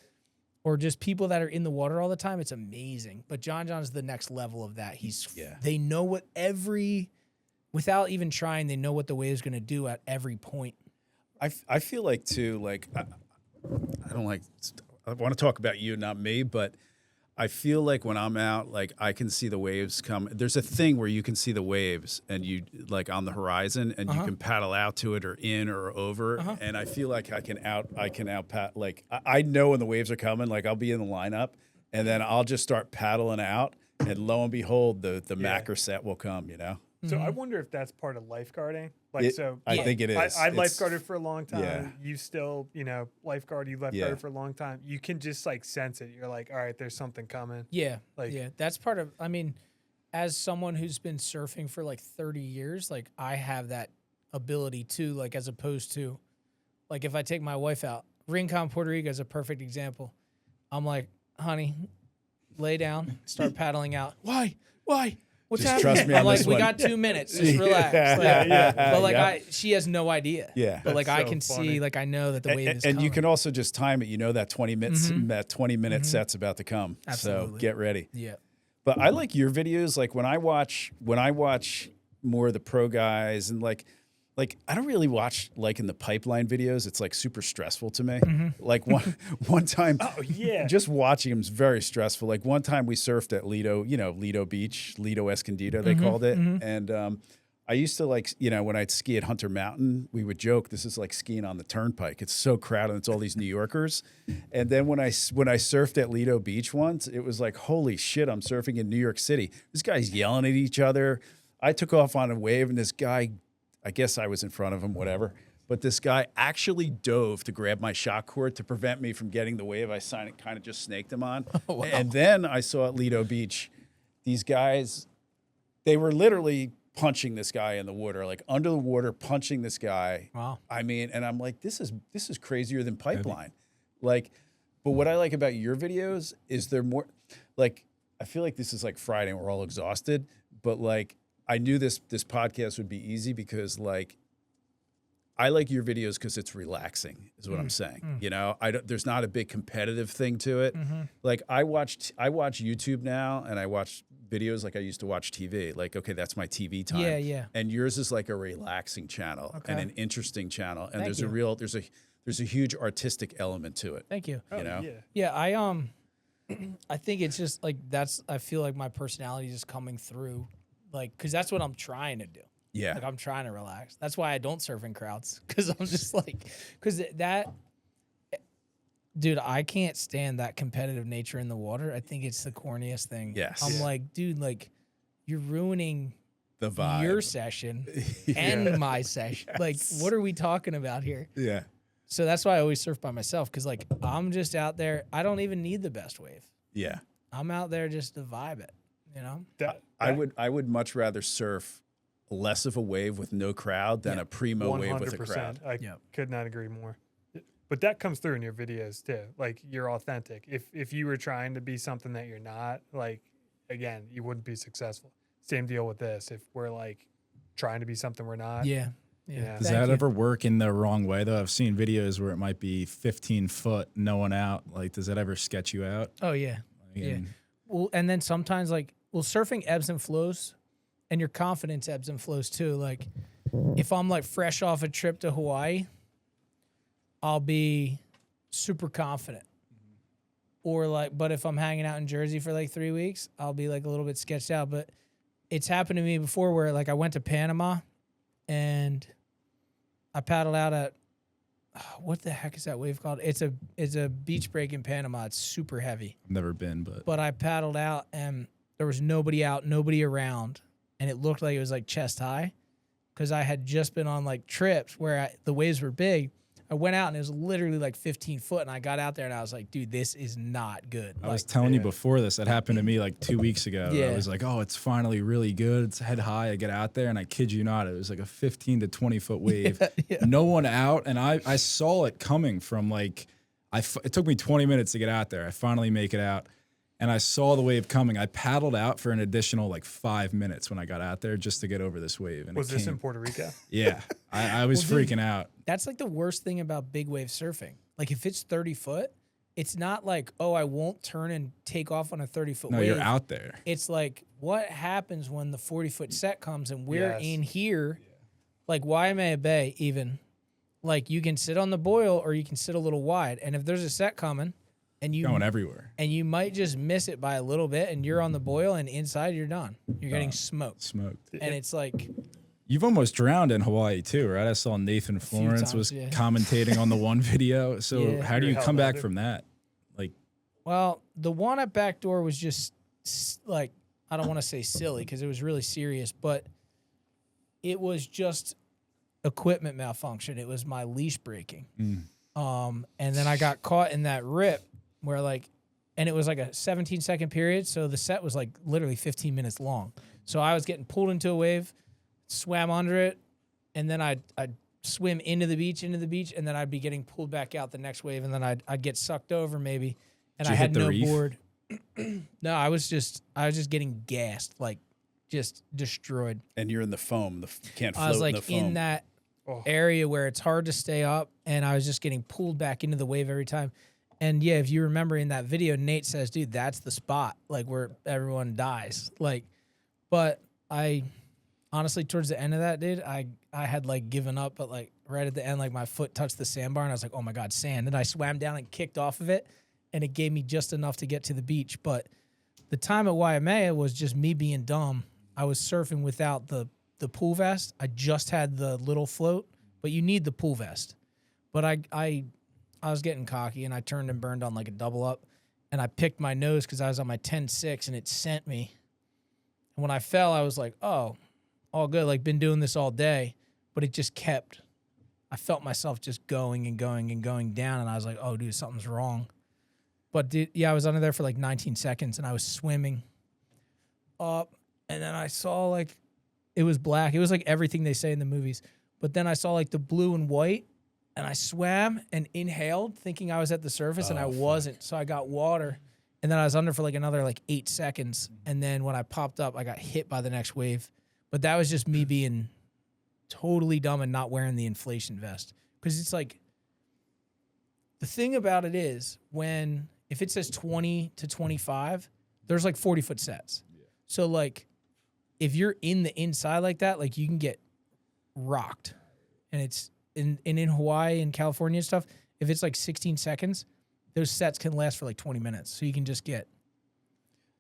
or just people that are in the water all the time. It's amazing. But John's the next level of that. They know what without even trying, they know what the wave's going to do at every point. I feel like too, like I want to talk about you, not me, but I feel like when I'm out, like I can see the waves come. There's a thing where you can see the waves and you like on the horizon and you can paddle out to it or in or over. And I feel like I can out like I know when the waves are coming, like I'll be in the lineup and then I'll just start paddling out and lo and behold, the macro set will come, you know? So I wonder if that's part of lifeguarding. Like, I think it is. I lifeguarded for a long time. Yeah. You still, lifeguard. You lifeguarded for a long time. You can just like sense it. You're like, all right, there's something coming. Yeah. Like, That's part of, I mean, as someone who's been surfing for like 30 years, like I have that ability too, like as opposed to, like if I take my wife out, Rincon, Puerto Rico is a perfect example. I'm like, honey, lay down, start paddling out. Why? What's Just happening? trust me on I'm like, this we one. got 2 minutes. Just relax. But like, she has no idea. Yeah. But like, That's I so can funny. see, like, I know that the wave is And coming. you can also just time it. You know that 20 minutes, that 20-minute set's about to come. So Absolutely. get ready. Yeah. But I like your videos. Like when I watch more of the pro guys and like I don't really watch like in the pipeline videos. It's like super stressful to me. Like one time, Oh yeah. just watching them is very stressful. Like one time we surfed at Lido, Lido Beach, Lido Escondido, they called it. And I used to like, when I'd ski at Hunter Mountain, we would joke, this is like skiing on the turnpike. It's so crowded. It's all these New Yorkers. And then when I surfed at Lido Beach once, it was like, holy shit, I'm surfing in New York City. This guy's yelling at each other. I took off on a wave and this guy, I guess I was in front of him, whatever. But this guy actually dove to grab my shock cord to prevent me from getting the wave I kind of just snaked him on. Oh, wow. And then I saw at Lido Beach, these guys, they were literally punching this guy in the water, like under the water, punching this guy. Wow. I mean, and I'm like, this is crazier than pipeline. Like, but what I like about your videos is they're more like, I feel like this is like Friday and we're all exhausted, but like, I knew this podcast would be easy because like I like your videos because it's relaxing is what I'm saying. There's not a big competitive thing to it. Like I watch YouTube now and I watch videos like I used to watch TV. Like, okay, that's my TV time. Yeah. And yours is like a relaxing channel and an interesting channel. And Thank there's a huge artistic element to it. Thank you. Oh, know? Yeah, I think it's just like I feel like my personality is coming through, like, because that's what I'm trying to do. Yeah. Like I'm trying to relax. That's why I don't surf in crowds, because I'm just like, dude, I can't stand that competitive nature in the water. I think it's the corniest thing. Yes. I'm like, dude, like you're ruining The vibe. your session and my session. Like, what are we talking about here? Yeah. So that's why I always surf by myself, because like I'm just out there. I don't even need the best wave. Yeah. I'm out there just to vibe it, I would much rather surf less of a wave with no crowd than a primo wave with a crowd. I could not agree more. But that comes through in your videos too. Like you're authentic. If you were trying to be something that you're not, like again, you wouldn't be successful. Same deal with this. If we're like trying to be something we're not. Yeah. Does that ever work in the wrong way though? I've seen videos where it might be 15 foot, no one out. Like, does that ever sketch you out? Oh yeah. Yeah. Well, and then sometimes surfing ebbs and flows, and your confidence ebbs and flows too. Like if I'm like fresh off a trip to Hawaii, I'll be super confident. But if I'm hanging out in Jersey for like 3 weeks, I'll be like a little bit sketched out. But it's happened to me before where like I went to Panama and I paddled out at, what the heck is that wave called? It's a beach break in Panama. It's super heavy. I've never been, but I paddled out and there was nobody out, nobody around. And it looked like it was like chest high because I had just been on like trips where the waves were big. I went out and it was literally like 15 foot, and I got out there and I was like, dude, this is not good. I was telling you before this, that happened to me like 2 weeks ago. Yeah. I was like, oh, it's finally really good. It's head high. I get out there and I kid you not, it was like a 15 to 20 foot wave. No one out. And I saw it coming from like, it took me 20 minutes to get out there. I finally make it out. And I saw the wave coming. I paddled out for an additional like 5 minutes when I got out there just to get over this wave. And was this in Puerto Rico? Yeah. I was freaking out. That's like the worst thing about big wave surfing. Like if it's 30 foot, it's not like, oh, I won't turn and take off on a 30-foot wave. No, you're out there. It's like, what happens when the 40-foot set comes and we're in here? Like Waimea Bay even. Like you can sit on the boil or you can sit a little wide. And if there's a set coming, and you going everywhere, and you might just miss it by a little bit, and you're on the boil, and inside you're done. You're getting smoked. And it's like, you've almost drowned in Hawaii too, right? I saw Nathan Florence was commentating on the one video. So how do you come back from that? Like, well, the one at Backdoor was just like, I don't want to say silly because it was really serious, but it was just equipment malfunction. It was my leash breaking. And then I got caught in that rip where and it was like a 17-second period. So the set was like literally 15 minutes long. So I was getting pulled into a wave, swam under it, and then I'd swim into the beach, and then I'd be getting pulled back out the next wave, and then I'd get sucked over maybe, and I had no board. No, I was just getting gassed, like just destroyed. And you're in the foam. You can't float I was like in the foam. in that area where it's hard to stay up, and I was just getting pulled back into the wave every time. And yeah, if you remember in that video, Nate says, dude, that's the spot, like where everyone dies. Like, but I honestly, towards the end of that, dude, I had like given up, but like right at the end, like my foot touched the sandbar and I was like, oh my God, sand. And I swam down and kicked off of it, and it gave me just enough to get to the beach. But the time at Waimea was just me being dumb. I was surfing without the pool vest. I just had the little float, but you need the pool vest. But I was getting cocky, and I turned and burned on like a double up, and I picked my nose because I was on my 10.6 and it sent me. And when I fell, I was like, oh, all good. Like, been doing this all day, but it just kept. I felt myself just going and going and going down, and I was like, oh, dude, something's wrong. But dude, yeah, I was under there for like 19 seconds, and I was swimming up, and then I saw like it was black. It was like everything they say in the movies. But then I saw like the blue and white, and I swam and inhaled thinking I was at the surface, and I wasn't. So I got water, and then I was under for like another like 8 seconds. And then when I popped up, I got hit by the next wave. But that was just me being totally dumb and not wearing the inflation vest. Because it's like, the thing about it is if it says 20 to 25, there's like 40-foot sets. Yeah. So like, if you're in the inside like that, like you can get rocked. And it's in Hawaii and California and stuff, if it's like 16 seconds, those sets can last for like 20 minutes. So you can just get.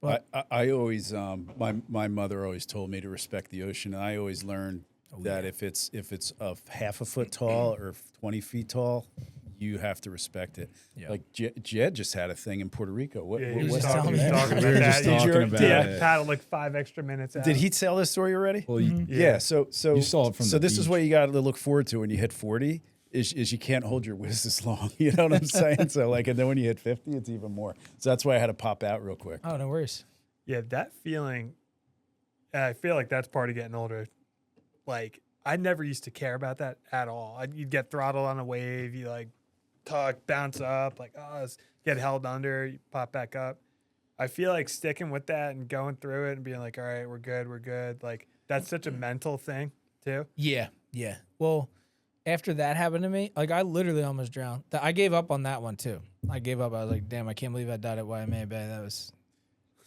But I always my mother always told me to respect the ocean, and I always learned that if it's a half a foot tall or 20 feet tall, you have to respect it. Yeah. Like Jed just had a thing in Puerto Rico. What was talking about that? Paddled like 5 extra minutes out. Did he tell this story already? Well, yeah. So you saw it from so this beach. Is what you got to look forward to when you hit 40 is you can't hold your whiz this long. You know what I'm saying? So like, and then when you hit 50, it's even more. So that's why I had to pop out real quick. Oh, no worries. Yeah, that feeling, I feel like that's part of getting older. Like, I never used to care about that at all. You'd get throttled on a wave, you like tuck, bounce up, like, get held under, you pop back up. I feel like sticking with that and going through it and being like, all right, we're good. Like, that's such a mental thing, too. Yeah. Well, after that happened to me, like, I literally almost drowned. I gave up on that one, too. I gave up. I was like, damn, I can't believe I died at Waimea Bay. That was...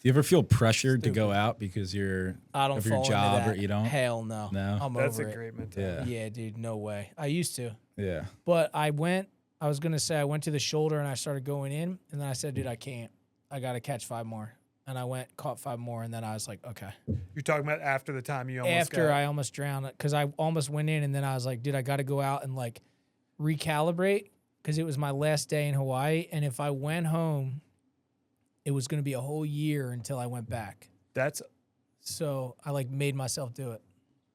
Do you ever feel pressured to go out because I don't of your fall job into that. or you don't? Hell no. I'm That's over a it. great mentality. Yeah, dude, no way. I used to. Yeah. But I went to the shoulder and I started going in, and then I said, dude, I can't. I got to catch 5 more. And I caught 5 more, and then I was like, okay. You're talking about after the time you almost After I almost drowned, because I almost went in, and then I was like, dude, I got to go out and like recalibrate, because it was my last day in Hawaii, and if I went home, it was going to be a whole year until I went back. So I like made myself do it.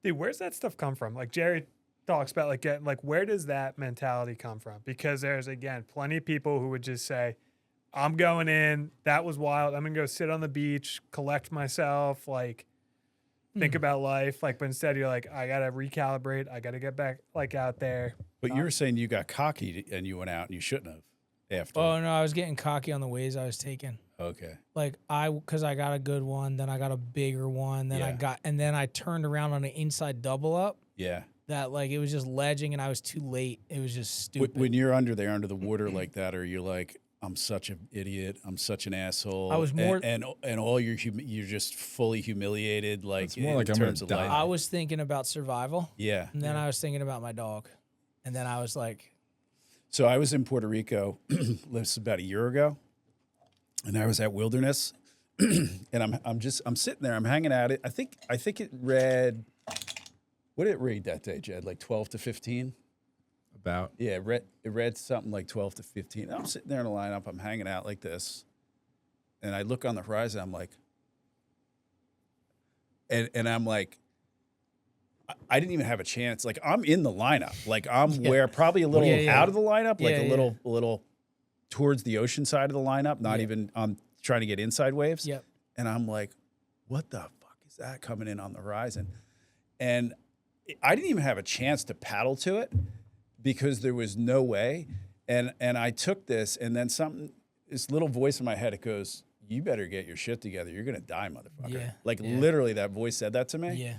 Dude, where's that stuff come from? Like Jerry talks about like getting, like, where does that mentality come from? Because there's, again, plenty of people who would just say, I'm going in, that was wild, I'm going to go sit on the beach, collect myself, like think about life. Like, but instead you're like, I got to recalibrate, I got to get back like out there. But you were saying you got cocky and you went out and you shouldn't have after. Oh, no, I was getting cocky on the waves I was taking. Okay. Like because I got a good one, then I got a bigger one, then I turned around on an inside double up. Yeah. That like it was just ledging and I was too late. It was just stupid. When you're under the water like that, or you're like, I'm such an idiot, I'm such an asshole. I was more and all you're just fully humiliated. Like it's more in like terms of life. I was thinking about survival. Yeah. And then I was thinking about my dog, and then I was like. So I was in Puerto Rico, this about a year ago. And I was at Wilderness, and I'm sitting there, I'm hanging out. I think it read, what did it read that day, Jed? Like 12 to 15? About? Yeah, it read something like 12 to 15. I'm sitting there in a lineup, I'm hanging out like this, and I look on the horizon, I'm like, and I'm like, I didn't even have a chance. Like, I'm in the lineup. Like, I'm probably a little out of the lineup, like a little towards the ocean side of the lineup, not even trying to get inside waves. Yep. And I'm like, what the fuck is that coming in on the horizon? And I didn't even have a chance to paddle to it because there was no way. And I took this, and then this little voice in my head, it goes, you better get your shit together. You're gonna die, motherfucker. Yeah. Like Yeah. literally, that voice said that to me. Yeah.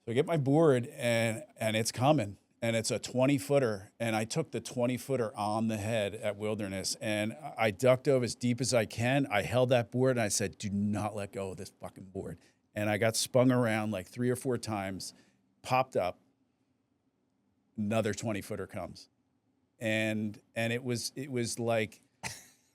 So I get my board and it's coming, and it's a 20-footer, and I took the 20-footer on the head at Wilderness, and I ducked over as deep as I can. I held that board and I said, "Do not let go of this fucking board." And I got spun around like 3 or 4 times, popped up, another 20-footer comes, and it was like.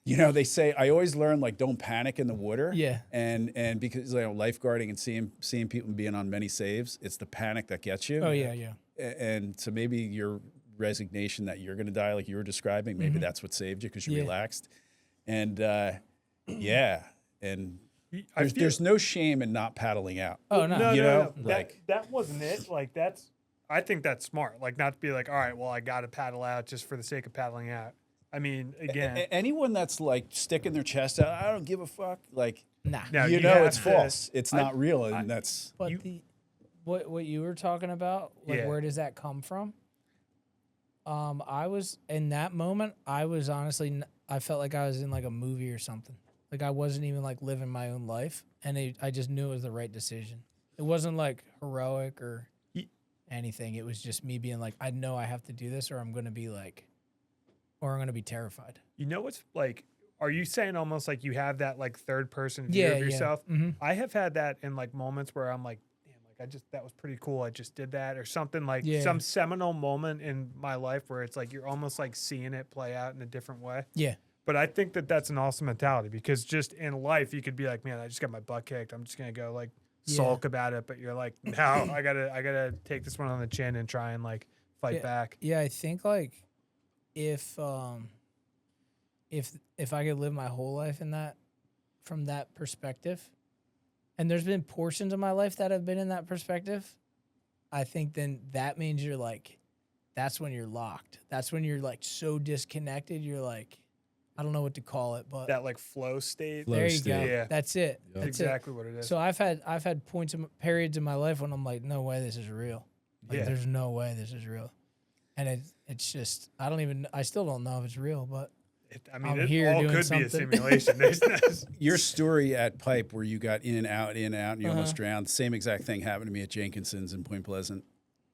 You know, they say, I always learn, like, don't panic in the water. Yeah. And because, you know, lifeguarding and seeing people being on many saves, it's the panic that gets you. Oh, yeah, yeah. And so maybe your resignation that you're going to die, like you were describing, maybe that's what saved you because you're relaxed. And, yeah. And there's no shame in not paddling out. Oh, no. No. Like, That wasn't it. Like, I think that's smart. Like, not to be like, all right, well, I got to paddle out just for the sake of paddling out. I mean, again, anyone that's like sticking their chest out, I don't give a fuck. Like, Nah. No, you you know, have it's to- false. It's not real. And that's, But what you were talking about, like Yeah. where does that come from? I was in that moment. I was honestly, I felt like I was in like a movie or something. Like I wasn't even like living my own life, and I just knew it was the right decision. It wasn't like heroic or anything. It was just me being like, I know I have to do this, or I'm gonna be like, or I'm gonna be terrified. you know what's like, are you saying almost like you have that like third person view Yeah, of yeah. yourself? Mhm. I have had that in like moments where I'm like, damn, like that was pretty cool. I just did that or something, like Yeah. some seminal moment in my life where it's like you're almost like seeing it play out in a different way. Yeah. But I think that that's an awesome mentality because just in life you could be like, man, I just got my butt kicked. I'm just gonna go like sulk about it. But you're like, no, I gotta take this one on the chin and try and like fight back. Yeah, I think like if I could live my whole life in that, from that perspective, and there's been portions of my life that have been in that perspective, I think then that means you're like, that's when you're locked. That's when you're like so disconnected. You're like, I don't know what to call it, but That like flow state. Flow there you state. go. Yeah. That's it. Yep. That's Exactly what it it. is. So I've had periods in my life when I'm like, no way, this is real. Like, Yeah. there's no way this is real. And it's just, I still don't know if it's real, but I I'm mean, here it all doing could be a something. simulation. There's your story at Pipe where you got in, out, and you almost Uh-huh. drowned. Same exact thing happened to me at Jenkinson's in Point Pleasant.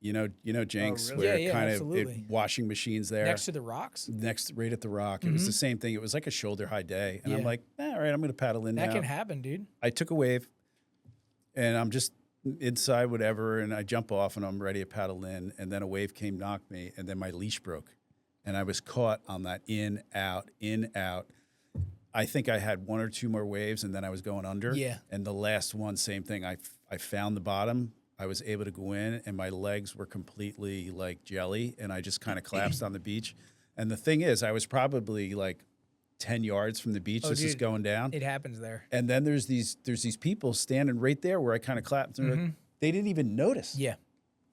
You know Jenks, really? where Yeah, kind absolutely. of washing machines there. next to the rocks, Right at the rock. It was the same thing. It was like a shoulder high day. And I'm Yeah. like, all right, I'm going to paddle in that now. can happen, dude. I took a wave and I'm just inside, whatever. And I jump off and I'm ready to paddle in. And then a wave came, knocked me. And then my leash broke. And I was caught on that in, out. I think I had 1 or 2 more waves and then I was going under. Yeah. And the last one, same thing. I found the bottom. I was able to go in and my legs were completely like jelly and I just kind of collapsed on the beach. And the thing is, I was probably like 10 yards from the beach. This is dude, going down. It happens there. And then there's these people standing right there where I kind of clapped. And like, they didn't even notice. Yeah.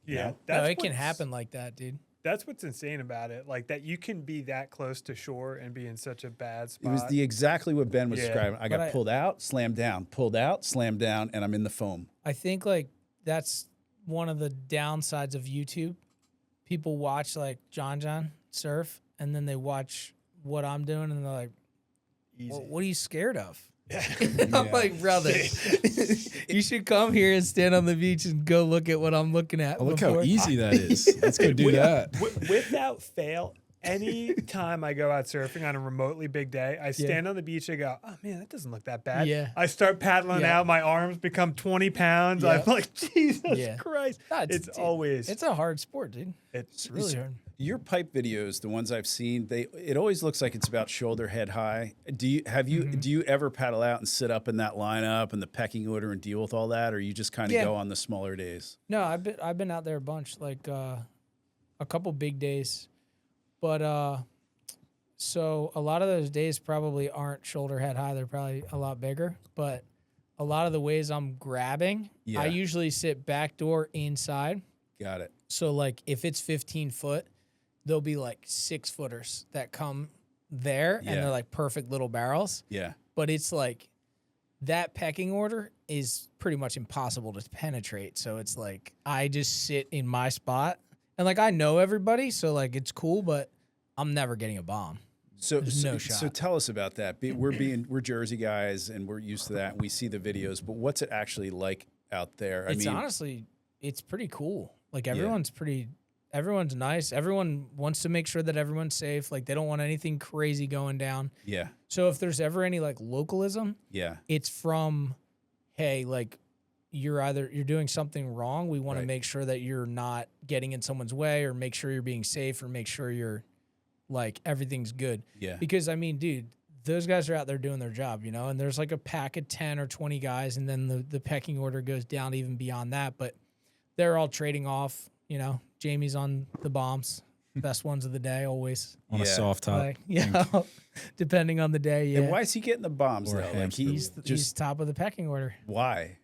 yeah, No, that's it can what's- happen like that, dude. That's what's insane about it. Like that you can be that close to shore and be in such a bad spot. It was exactly what Ben was Yeah. describing. I got But pulled out, slammed down, pulled out, slammed down, and I'm in the foam. I think like that's one of the downsides of YouTube. People watch like John surf and then they watch what I'm doing and they're like, well, what are you scared of? And I'm like, brother, you should come here and stand on the beach and go look at what I'm looking at. Oh, look how before- easy that is. Let's go do that. Without fail, any time I go out surfing on a remotely big day, I stand on the beach and go, oh man, that doesn't look that bad. Yeah. I start paddling Yeah. out, my arms become 20 pounds. Yeah. I'm like, Jesus Yeah. Christ. No, It's always, It's a hard sport, dude. it's Really hard. Your pipe videos, the ones I've seen, it always looks like it's about shoulder head high. Do you ever paddle out and sit up in that lineup and the pecking order and deal with all that, or you just kind of Yeah. go on the smaller days? No, I've been out there a bunch, like a couple big days, but so a lot of those days probably aren't shoulder head high. They're probably a lot bigger, but a lot of the ways I'm grabbing, Yeah. I usually sit back door inside. Got it. So like if it's 15 foot, there'll be like 6 footers that come there Yeah. and they're like perfect little barrels. Yeah. But it's like that pecking order is pretty much impossible to penetrate. So it's like I just sit in my spot and like I know everybody, so like it's cool, but I'm never getting a bomb. There's no shot. So tell us about that. We're Jersey guys and we're used to that. And we see the videos, but what's it actually like out there? It's honestly, it's pretty cool. Like everyone's nice. Everyone wants to make sure that everyone's safe. Like they don't want anything crazy going down. Yeah. So if there's ever any like localism, it's from, hey, like you're doing something wrong. We want to make sure that you're not getting in someone's way, or make sure you're being safe, or make sure you're like everything's good. Yeah. Because I mean, dude, those guys are out there doing their job, you know, and there's like a pack of 10 or 20 guys, and then the pecking order goes down even beyond that, but they're all trading off, you know. Jamie's on the bombs, best ones of the day, always. On a soft top. Like, depending on the day, yeah. And why is he getting the bombs, Or though? Like hamster. He's top of the pecking order. Why?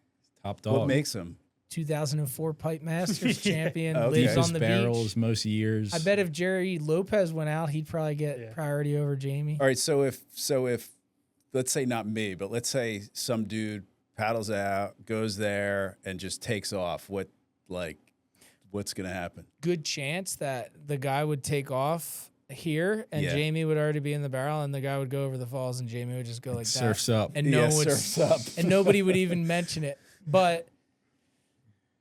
Top dog. What makes him? 2004 Pipe Masters champion, Okay. lives on the barrels beach. most years. I bet if Jerry Lopez went out, he'd probably get priority over Jamie. All right, so if let's say not me, but let's say some dude paddles out, goes there, and just takes off, what's gonna happen? Good chance that the guy would take off here, and Jamie would already be in the barrel, and the guy would go over the falls, and Jamie would just go like surfs that. up. And no one would, surfs up. and nobody would even mention it. But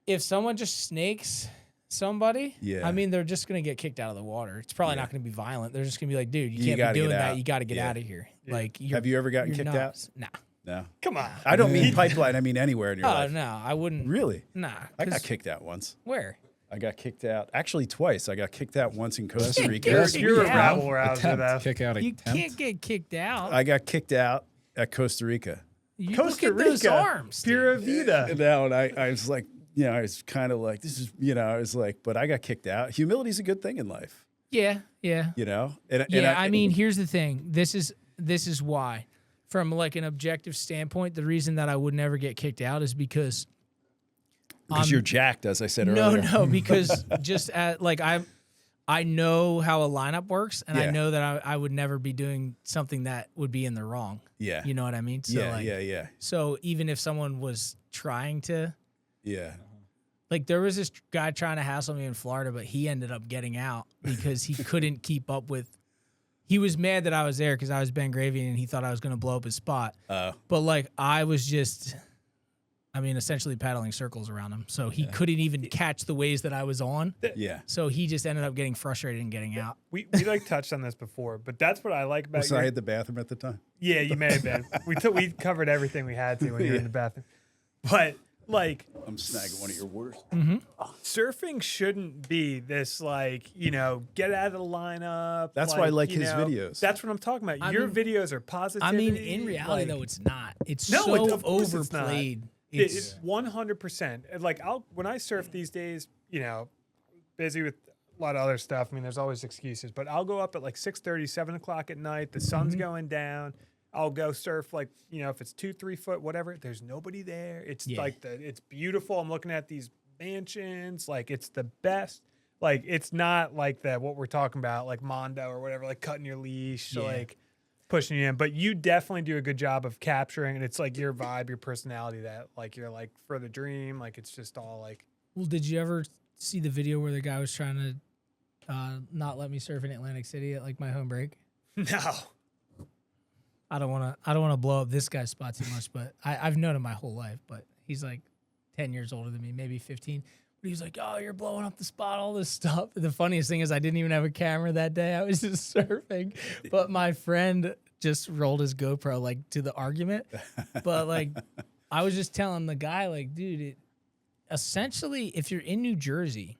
if someone just snakes somebody, I mean, they're just going to get kicked out of the water. It's probably not going to be violent. They're just going to be like, dude, you can't be doing that. You got to get out of here. Like, have you ever gotten kicked out? Nah. No. Come on. I don't mean pipeline. I mean anywhere in your life. Oh, no, I wouldn't. Really? Nah. I got kicked out once. Where? I got kicked out. Actually, twice. I got kicked out once in Costa Rica. You're a rabble rouser, though. Kick out You attempt. can't get kicked out. I got kicked out at Costa Rica. You Costa look at those Rica. arms. Pura vida. And now, and I was like, I was kind of like, this is, I was like, but I got kicked out. Humility's a good thing in life, Yeah. And I mean, here's the thing. This is why. From like an objective standpoint, the reason that I would never get kicked out is because you're jacked, as I said earlier. No, because just at like I know how a lineup works, and I know that I would never be doing something that would be in the wrong. Yeah. You know what I mean? So Yeah. So even if someone was trying to, Yeah. like there was this guy trying to hassle me in Florida, but he ended up getting out because he couldn't keep up with. He was mad that I was there because I was Ben Gravy and he thought I was going to blow up his spot. But like I was just, essentially paddling circles around him. So he couldn't even catch the waves that I was on. Yeah. So he just ended up getting frustrated and getting out. We like touched on this before, but that's what I like about So I had the bathroom at the time. Yeah, you may have been. We covered everything we had to when you were in the bathroom. But like I'm snagging one of your waters. surfing shouldn't be this like, get out of the lineup. That's why I like his videos. That's what I'm talking about. Your videos are positivity. In reality, though, it's not. It's No, so of course it's not. overplayed. It's 100%. Like when I surf these days, busy with a lot of other stuff. I mean, there's always excuses, but I'll go up at like 6:30, 7 o'clock at night. The sun's going down. I'll go surf like, if it's 2-3 foot, whatever. There's nobody there. It's it's beautiful. I'm looking at these mansions. Like it's the best. Like it's not like what we're talking about, like Mondo or whatever, like cutting your leash, like pushing you in. But you definitely do a good job of capturing, and it's like your vibe, your personality that like you're like for the dream. Like it's just all like. Well, did you ever see the video where the guy was trying to not let me surf in Atlantic City at like my home break? No. I don't want to blow up this guy's spot too much, but I've known him my whole life. But he's like 10 years older than me, maybe 15. But he's like, "Oh, you're blowing up the spot, all this stuff." The funniest thing is I didn't even have a camera that day. I was just surfing, but my friend just rolled his GoPro like to the argument. But like, I was just telling the guy, like, dude, essentially, if you're in New Jersey,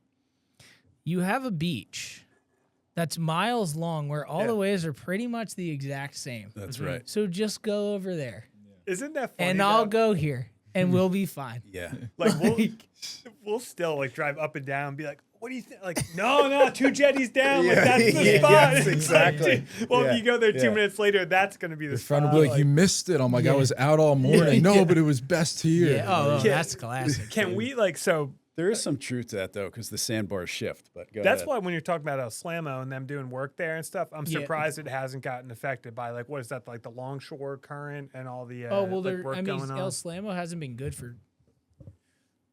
you have a beach that's miles long where all the waves are pretty much the exact same. That's right. So just go over there. Isn't that funny? And I'll go here and we'll be fine. Yeah. Like we'll still like drive up and down and be like, what do you think? Like, no, 2 jetties down. Like that's the spot. Yes, It's exactly. Like, well, if you go there 2 minutes later, that's going to be the Your spot. friend will be like, "You missed it." I'm like, "I was out all morning." No, but it was best here. Yeah. Oh, that's classic. Can we like so? There is some truth to that, though, because the sandbars shift. But go That's ahead. why when you're talking about Slammo and them doing work there and stuff, I'm surprised it hasn't gotten affected by like what is that, like the longshore current and all the like work going on. El Slammo hasn't been good for.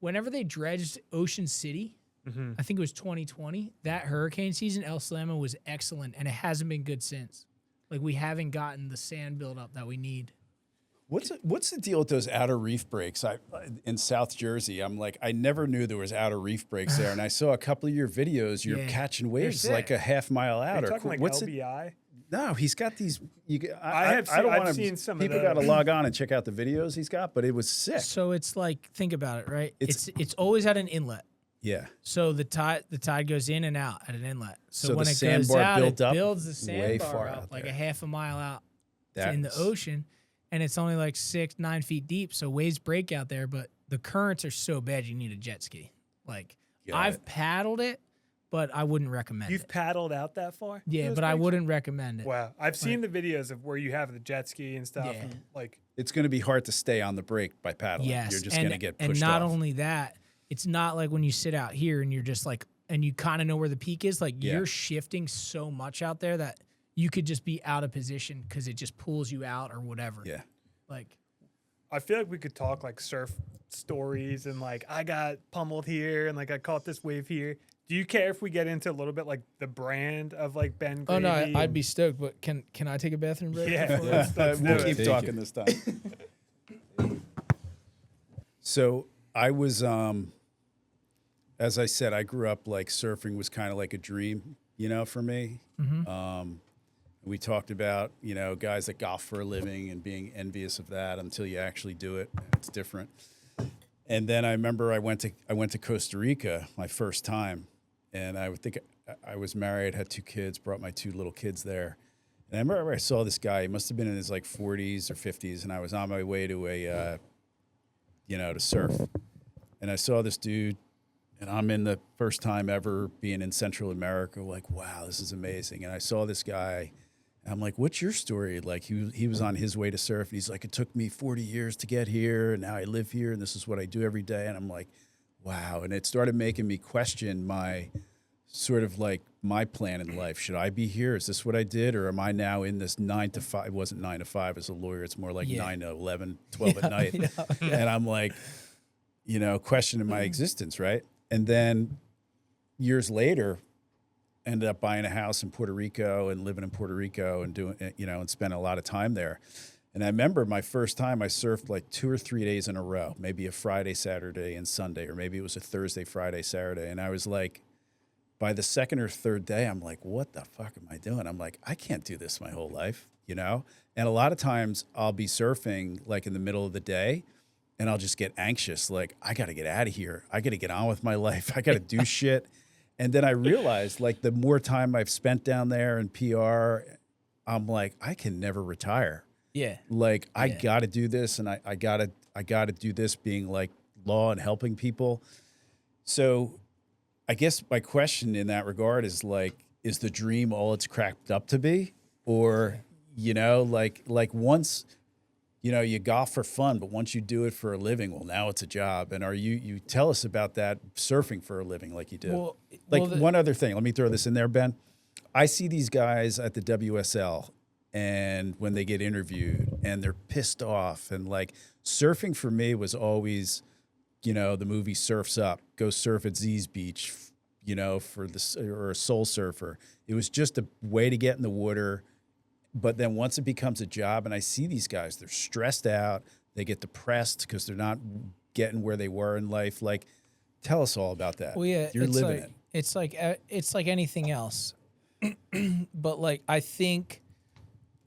Whenever they dredged Ocean City, I think it was 2020. That hurricane season, El Slammo was excellent, and it hasn't been good since. Like we haven't gotten the sand buildup that we need. What's the deal with those outer reef breaks? In South Jersey, I'm like, I never knew there was outer reef breaks there, and I saw a couple of your videos. You're catching waves like a half mile out. Are you talking like what's LBI? It? No, he's got these. I've seen some. People got to log on and check out the videos he's got, but it was sick. So it's like, think about it, right? It's always at an inlet. Yeah. So the tide goes in and out at an inlet. So when the it sandbar goes out, it up builds the way sandbar far up out like there. a half a mile out in the ocean, and it's only like 6-9 feet deep. So waves break out there, but the currents are so bad you need a jet ski. Like I've paddled it, but I wouldn't recommend You've it. paddled out that far? Yeah, but I wouldn't recommend it. Wow. I've seen the videos of where you have the jet ski and stuff. Yeah. And like it's going to be hard to stay on the brake by paddling. Yes, You're just going to get pushed and not off. only that, it's not like when you sit out here and you're just like, and you kind of know where the peak is. Like you're shifting so much out there that you could just be out of position because it just pulls you out or whatever. Yeah. Like, I feel like we could talk like surf stories and like I got pummeled here and like I caught this wave here. Do you care if we get into a little bit like the brand of like Ben Gravy? oh no, I'd be stoked. But can I take a bathroom break? Yeah, let's do We'll it. keep talking this time. So I was, as I said, I grew up like surfing was kind of like a dream, for me. We talked about, guys that golf for a living and being envious of that until you actually do it. It's different. And then I remember I went to Costa Rica my first time, and I would think I was married, had 2 kids, brought my 2 little kids there. And I remember I saw this guy. He must have been in his like 40s or 50s, and I was on my way to to surf. And I saw this dude, and I'm in the first time ever being in Central America, like, wow, this is amazing. And I saw this guy, and I'm like, what's your story? Like, he was on his way to surf, and he's like, it took me 40 years to get here, and now I live here, and this is what I do every day. And I'm like, wow. And it started making me question my sort of like my plan in life. Should I be here? Is this what I did? Or am I now in this 9 to 5? It wasn't 9 to 5 as a lawyer. It's more like 9 to 11, 12 at night. And I'm like, questioning my existence, right? And then years later, ended up buying a house in Puerto Rico and living in Puerto Rico and doing, and spent a lot of time there. And I remember my first time I surfed like 2 or 3 days in a row, maybe a Friday, Saturday, and Sunday, or maybe it was a Thursday, Friday, Saturday. And I was like, by the second or third day, I'm like, what the fuck am I doing? I'm like, I can't do this my whole life, And a lot of times I'll be surfing like in the middle of the day, and I'll just get anxious. Like, I got to get out of here. I got to get on with my life. I got to do shit. And then I realized, like, the more time I've spent down there in PR, I'm like, I can never retire. Yeah. Like, I got to do this, and I got to do this being like law and helping people. So I guess my question in that regard is like, is the dream all it's cracked up to be? Or, like once, you golf for fun, but once you do it for a living, well, now it's a job. And you tell us about that surfing for a living like you did. One other thing, let me throw this in there, Ben. I see these guys at the WSL, and when they get interviewed and they're pissed off, and like surfing for me was always, the movie Surf's Up, go surf at Z's Beach, or a Soul Surfer. It was just a way to get in the water. But then once it becomes a job, and I see these guys, they're stressed out, they get depressed because they're not getting where they were in life. Like, tell us all about that. Well, yeah, you're living it. It's like anything else. But like, I think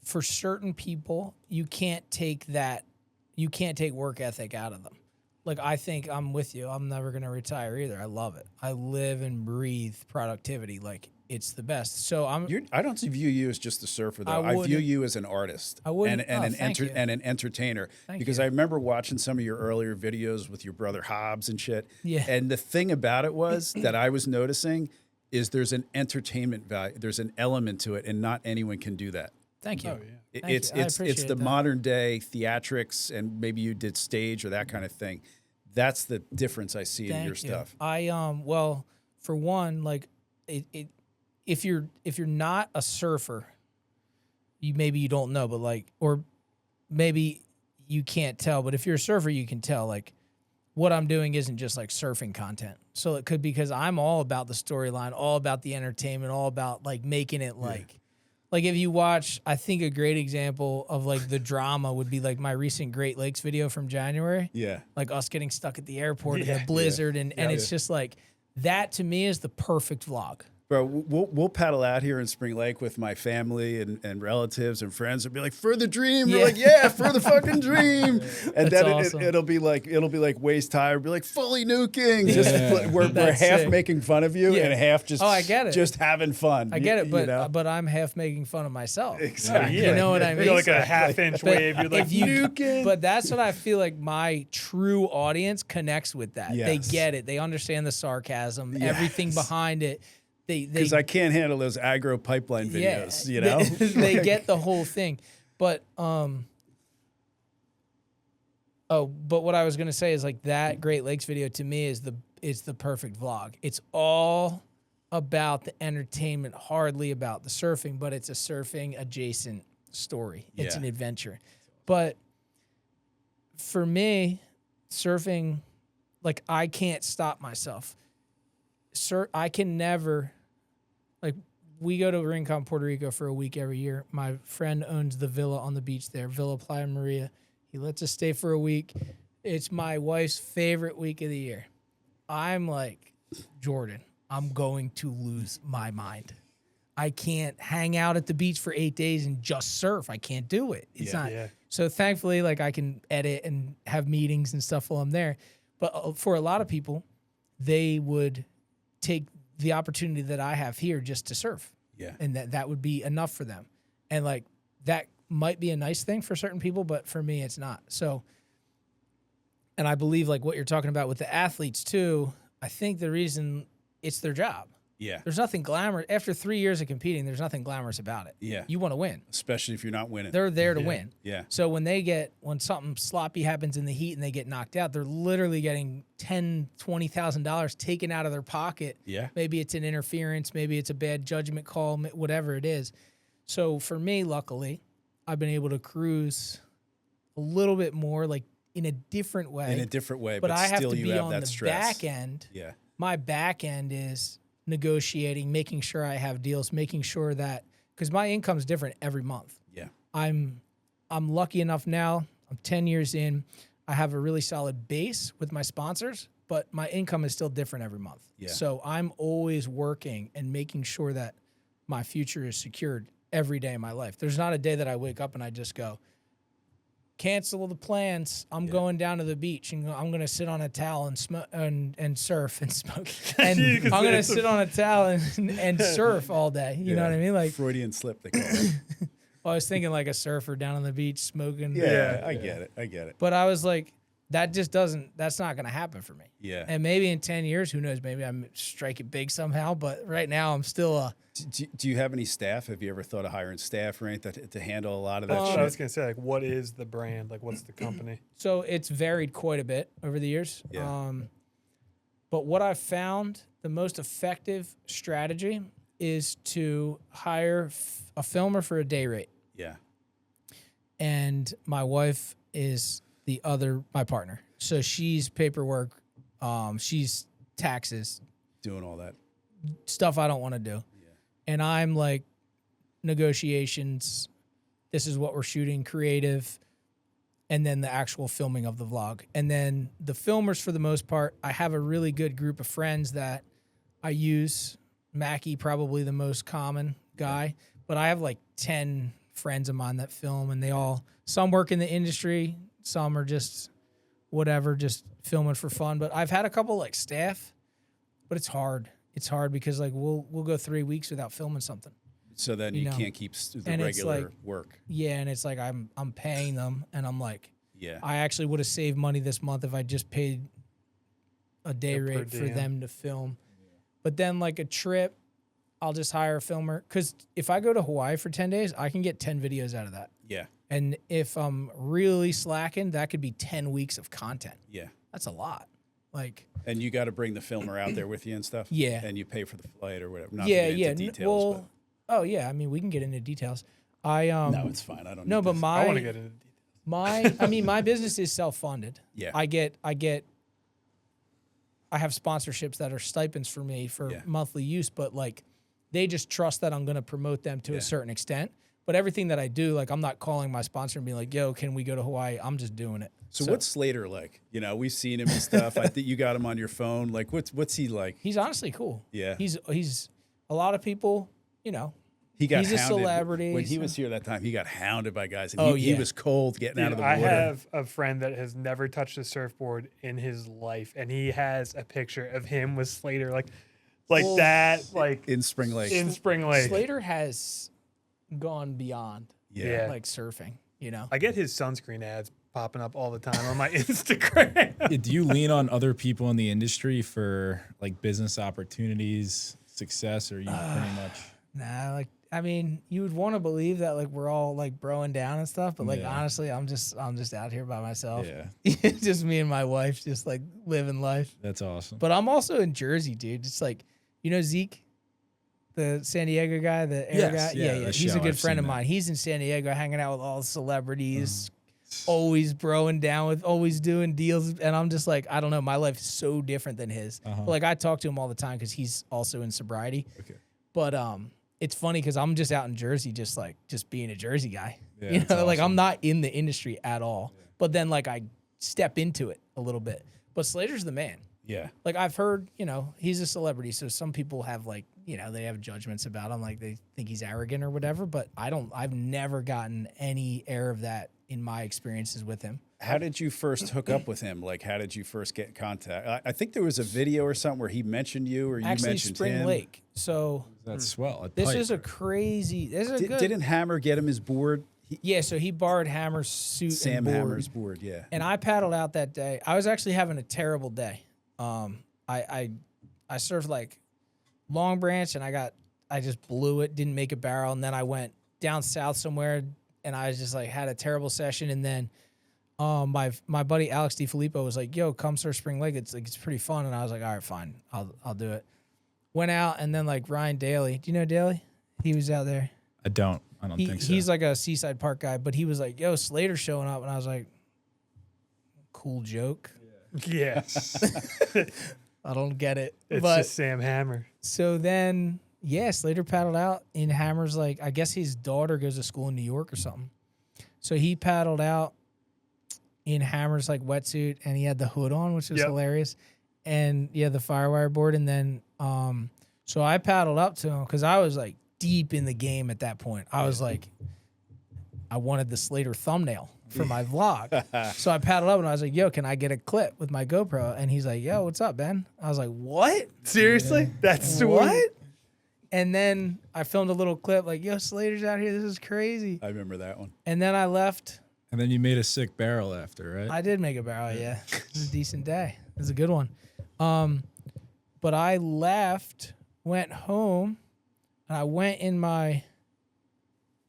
for certain people, you can't take work ethic out of them. Like, I think I'm with you. I'm never going to retire either. I love it. I live and breathe productivity. Like, it's the best. So I don't view you as just a surfer, though. I view you as an artist and an entertainer. Because I remember watching some of your earlier videos with your brother Hobbs and shit. Yeah. And the thing about it was that I was noticing is there's an entertainment value. There's an element to it, and not anyone can do that. Thank you. Oh, yeah. It's the modern day theatrics, and maybe you did stage or that kind of thing. That's the difference I see in your stuff. Well, for one, like if you're not a surfer, you don't know, but like, or maybe you can't tell, but if you're a surfer, you can tell, like, what I'm doing isn't just like surfing content. So it could be because I'm all about the storyline, all about the entertainment, all about like making it like Like if you watch, I think a great example of like the drama would be like my recent Great Lakes video from January. Yeah. Like us getting stuck at the airport in Yeah. the blizzard. And it's just like, that to me is the perfect vlog. Bro, we'll paddle out here in Spring Lake with my family and relatives and friends and be like, for the dream. We're like, yeah, for the fucking dream. And then awesome. it'll be like waist high. We'll be like, fully nuking. Just we're half sick. making fun of you and half just I get it. just having fun. I get it, but you know? but I'm half making fun of myself. Exactly. You know what I mean? You're like a half-inch wave. You're like, nuking. But that's what I feel like my true audience connects with that. They Yes. get it. They understand the sarcasm, everything behind it. Because I can't handle those aggro pipeline videos, you know? They get the whole thing. But but what I was gonna say is like that Great Lakes video to me is the perfect vlog. It's all about the entertainment, hardly about the surfing, but it's a surfing adjacent story. It's an adventure. But for me, surfing, like I can't stop myself. I can never, like, we go to Rincon, Puerto Rico for a week every year. My friend owns the villa on the beach there, Villa Playa Maria. He lets us stay for a week. It's my wife's favorite week of the year. I'm like, Jordan, I'm going to lose my mind. I can't hang out at the beach for 8 days and just surf. I can't do it. It's not. Yeah. So thankfully, like I can edit and have meetings and stuff while I'm there. But for a lot of people, they would take the opportunity that I have here just to surf. Yeah. And that would be enough for them. And like that might be a nice thing for certain people, but for me it's not. So, and I believe like what you're talking about with the athletes too, I think the reason it's their job. Yeah. There's nothing glamorous. After 3 years of competing, there's nothing glamorous about it. Yeah. You want to win. Especially if you're not winning. They're there to win. Yeah. So when something sloppy happens in the heat and they get knocked out, they're literally getting $10,000-$20,000 taken out of their pocket. Yeah. Maybe it's an interference, maybe it's a bad judgment call, whatever it is. So for me, luckily, I've been able to cruise a little bit more, like in a different way. In a different way, but I have still to you be have on that the stress. back end. Yeah. My back end is negotiating, making sure I have deals, making sure that, because my income's different every month. Yeah. I'm lucky enough now, I'm 10 years in, I have a really solid base with my sponsors, but my income is still different every month. Yeah. So I'm always working and making sure that my future is secured every day of my life. There's not a day that I wake up and I just go, cancel the plans. I'm going down to the beach and I'm going to sit on a towel and smoke and surf and smoke. And I'm going to sit on a towel and surf all day. You know what I mean? Like Freudian slip, they call it. I was thinking like a surfer down on the beach smoking. Yeah, I get it. But I was like, that's not going to happen for me. Yeah. And maybe in 10 years, who knows, maybe I'm strike it big somehow. But right now I'm still Do you have any staff? Have you ever thought of hiring staff or anything to handle a lot of that I shit? was gonna say, like, what is the brand? Like, what's the company? So it's varied quite a bit over the years. Yeah. But what I've found the most effective strategy is to hire a filmer for a day rate. Yeah. And my wife is my partner. So she's paperwork, she's taxes, Doing all that. stuff I don't want to do. Yeah. And I'm like negotiations, this is what we're shooting, creative, and then the actual filming of the vlog. And then the filmers, for the most part, I have a really good group of friends that I use. Mackie, probably the most common guy, but I have like 10 friends of mine that film, and some work in the industry, some are just whatever, just filming for fun. But I've had a couple like staff, but it's hard. It's hard because like we'll go 3 weeks without filming something. So then you can't keep the and it's regular like- work. Yeah, and it's like I'm paying them, and I'm like, Yeah. I actually would have saved money this month if I just paid a day per rate for diem. them to film. But then like a trip, I'll just hire a filmer, because if I go to Hawaii for 10 days, I can get 10 videos out of that. Yeah. And if I'm really slacking, that could be 10 weeks of content. Yeah. That's a lot. Like, And you got to bring the filmer out there with you and stuff? Yeah. And you pay for the flight or whatever. Not yeah, to get yeah. into details, Well, oh yeah. I mean, we can get into details. No, it's fine. I don't No, need but this. I want to get into details. my business is self-funded. Yeah. I have sponsorships that are stipends for me for Yeah. monthly use, but like They just trust that I'm going to promote them to a certain extent. But everything that I do, like I'm not calling my sponsor and being like, yo, can we go to Hawaii? I'm just doing it. So what's Slater like? You know, we've seen him and stuff. I think you got him on your phone. Like, what's he like? He's honestly cool. Yeah. He's a lot of people, you know. He's a hounded. Celebrity. When he was here that time, he got hounded by guys. And he was cold getting out of the water. I have a friend that has never touched a surfboard in his life, and he has a picture of him with Slater, like that, like in Spring Lake. In Spring Lake, Slater has gone beyond, like surfing. You know, I get his sunscreen ads popping up all the time on my Instagram. Do you lean on other people in the industry for like business opportunities, success, or you pretty much? Nah, like I mean, you would want to believe that like we're all like broing down and stuff, but like honestly, I'm just out here by myself. Yeah, just me and my wife, just like living life. That's awesome. But I'm also in Jersey, dude. It's like, you know Zeke, the San Diego guy, the air guy. Yeah. He's a good friend of mine. He's in San Diego, hanging out with all the celebrities, always broing down with, always doing deals. And I'm just like, I don't know, my life is so different than his. But like I talk to him all the time because he's also in sobriety. Okay. But it's funny because I'm just out in Jersey, just being a Jersey guy. Yeah, you know, awesome. Like I'm not in the industry at all. Yeah. But then like I step into it a little bit. But Slater's the man. Yeah. Like I've heard, you know, he's a celebrity, so some people have like, you know, they have judgments about him, like they think he's arrogant or whatever. But I've never gotten any air of that in my experiences with him. How did you first hook up with him? Like, how did you first get in contact? I think there was a video or something where he mentioned you, or you mentioned Spring him. Lake. So that's swell. This is a crazy. This is a good. Didn't Hammer get him his board? So he borrowed Hammer's suit. Sam and board. Hammer's board, yeah. And I paddled out that day. I was actually having a terrible day. I surfed like Long Branch, and I just blew it, didn't make a barrel, and then I went down south somewhere, and I was just like had a terrible session, and then. My buddy Alex DiFilippo was like, "Yo, come surf Spring Lake. It's pretty fun." And I was like, "All right, fine. I'll do it." Went out, and then like Ryan Daly. Do you know Daly? He was out there. I don't think so. He's like a Seaside Park guy, but he was like, "Yo, Slater's showing up," and I was like, "Cool joke." Yeah. I don't get it. It's just Sam Hammer. So then, Slater paddled out in Hammer's. Like, I guess his daughter goes to school in New York or something. So he paddled out in Hammer's like wetsuit, and he had the hood on, which was hilarious. And the Firewire board. And then, so I paddled up to him because I was like deep in the game at that point. I was like, I wanted the Slater thumbnail for my vlog. So I paddled up and I was like, yo, can I get a clip with my GoPro? And he's like, yo, what's up, Ben? I was like, what? Seriously? That's sweet. What? And then I filmed a little clip like, yo, Slater's out here. This is crazy. I remember that one. And then I left. And then you made a sick barrel after, right? I did make a barrel, yeah. It was a decent day. It was a good one. But I left, went home, and I went in my...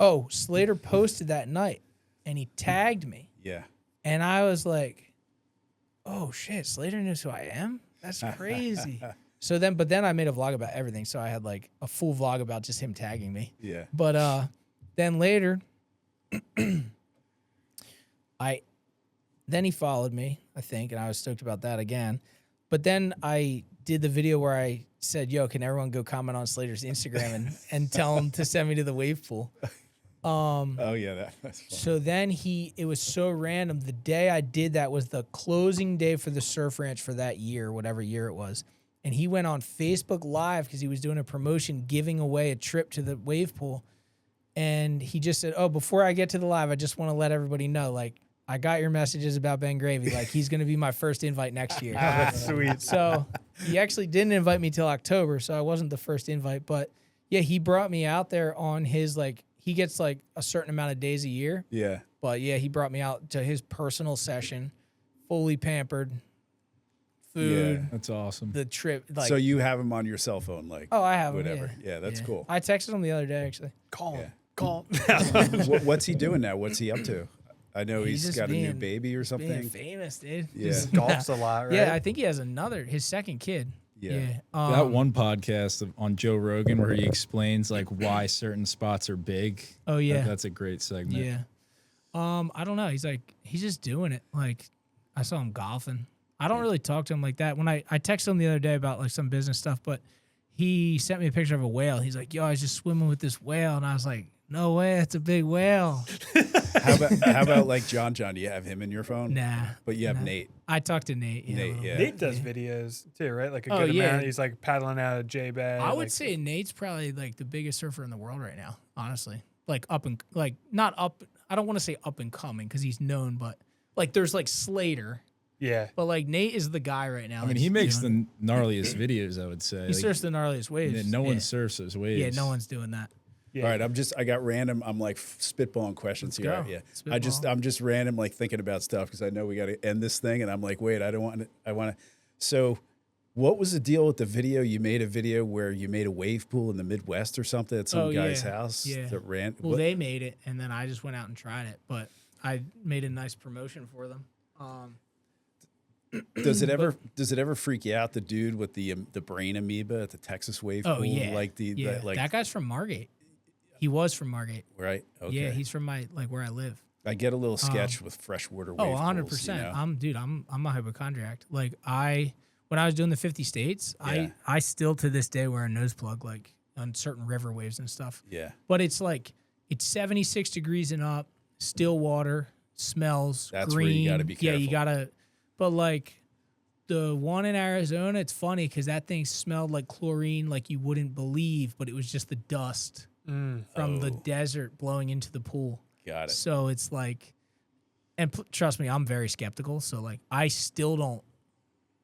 Oh, Slater posted that night, and he tagged me. Yeah. And I was like, oh, shit, Slater knows who I am? That's crazy. But then I made a vlog about everything, so I had like a full vlog about just him tagging me. Yeah. But then later... Then he followed me, I think, and I was stoked about that again. But then I did the video where I said, yo, can everyone go comment on Slater's Instagram and tell him to send me to the wave pool? That's fun. So then it was so random. The day I did that was the closing day for the surf ranch for that year, whatever year it was. And he went on Facebook Live because he was doing a promotion giving away a trip to the wave pool. And he just said, oh, before I get to the live, I just want to let everybody know, like, I got your messages about Ben Gravy. Like, he's going to be my first invite next year. That's sweet. So he actually didn't invite me till October, so I wasn't the first invite. But, yeah, he brought me out there on his, like, he gets, like, a certain amount of days a year. Yeah. But, yeah, he brought me out to his personal session, fully pampered, food. Yeah, that's awesome. The trip. Like, so you have him on your cell phone, like, oh, I have whatever. him, Yeah, that's cool. I texted him the other day, actually. Call him. What's he doing now? What's he up to? I know he's got a new baby or something. Being famous, dude. Yeah. He golfs a lot, right? Yeah, I think he has his second kid. Yeah. That one podcast on Joe Rogan where he explains like why certain spots are big. Oh yeah. That's a great segment. Yeah. I don't know. He's just doing it. Like, I saw him golfing. I don't really talk to him like that. When I texted him the other day about like some business stuff, but he sent me a picture of a whale. He's like, yo, I was just swimming with this whale. And I was like, no way, it's a big whale. How about like John? Do you have him in your phone? Nah. But you have Nate. I talked to Nate. Yeah, Nate, yeah. Nate does videos too, right? Like a good amount. He's like paddling out of J Bay. I would say Nate's probably like the biggest surfer in the world right now, honestly. Like not up. I don't want to say up and coming because he's known, but like there's like Slater. Yeah. But like Nate is the guy right now. I mean, he makes the gnarliest videos, I would say. He surfs the gnarliest waves. No one surfs those waves. Yeah, no one's doing that. Yeah. All right, I got random. I'm like spitballing questions Let's here. go. Yeah, Spitball. I'm just random like thinking about stuff because I know we got to end this thing, and I'm like, wait, I don't want to. I want to. So, what was the deal with the video? You made a video where you made a wave pool in the Midwest or something at some guy's house that ran. Well, they made it, and then I just went out and tried it, but I made a nice promotion for them. Does it ever freak you out, the dude with the brain amoeba at the Texas wave pool? Like that guy's from Margate. He was from Margate. Right. Okay. Yeah, he's from where I live. I get a little sketch with freshwater wave 100%. pools, you know? I'm a hypochondriac. Like when I was doing the 50 states, I still to this day wear a nose plug like on certain river waves and stuff. Yeah. But it's 76 degrees and up, still water, smells That's green. where you got to be careful. Yeah, you got to. But like the one in Arizona, it's funny because that thing smelled like chlorine, like you wouldn't believe, but it was just the dust from the desert blowing into the pool. Got it. So it's like, and trust me, I'm very skeptical. So like, I still don't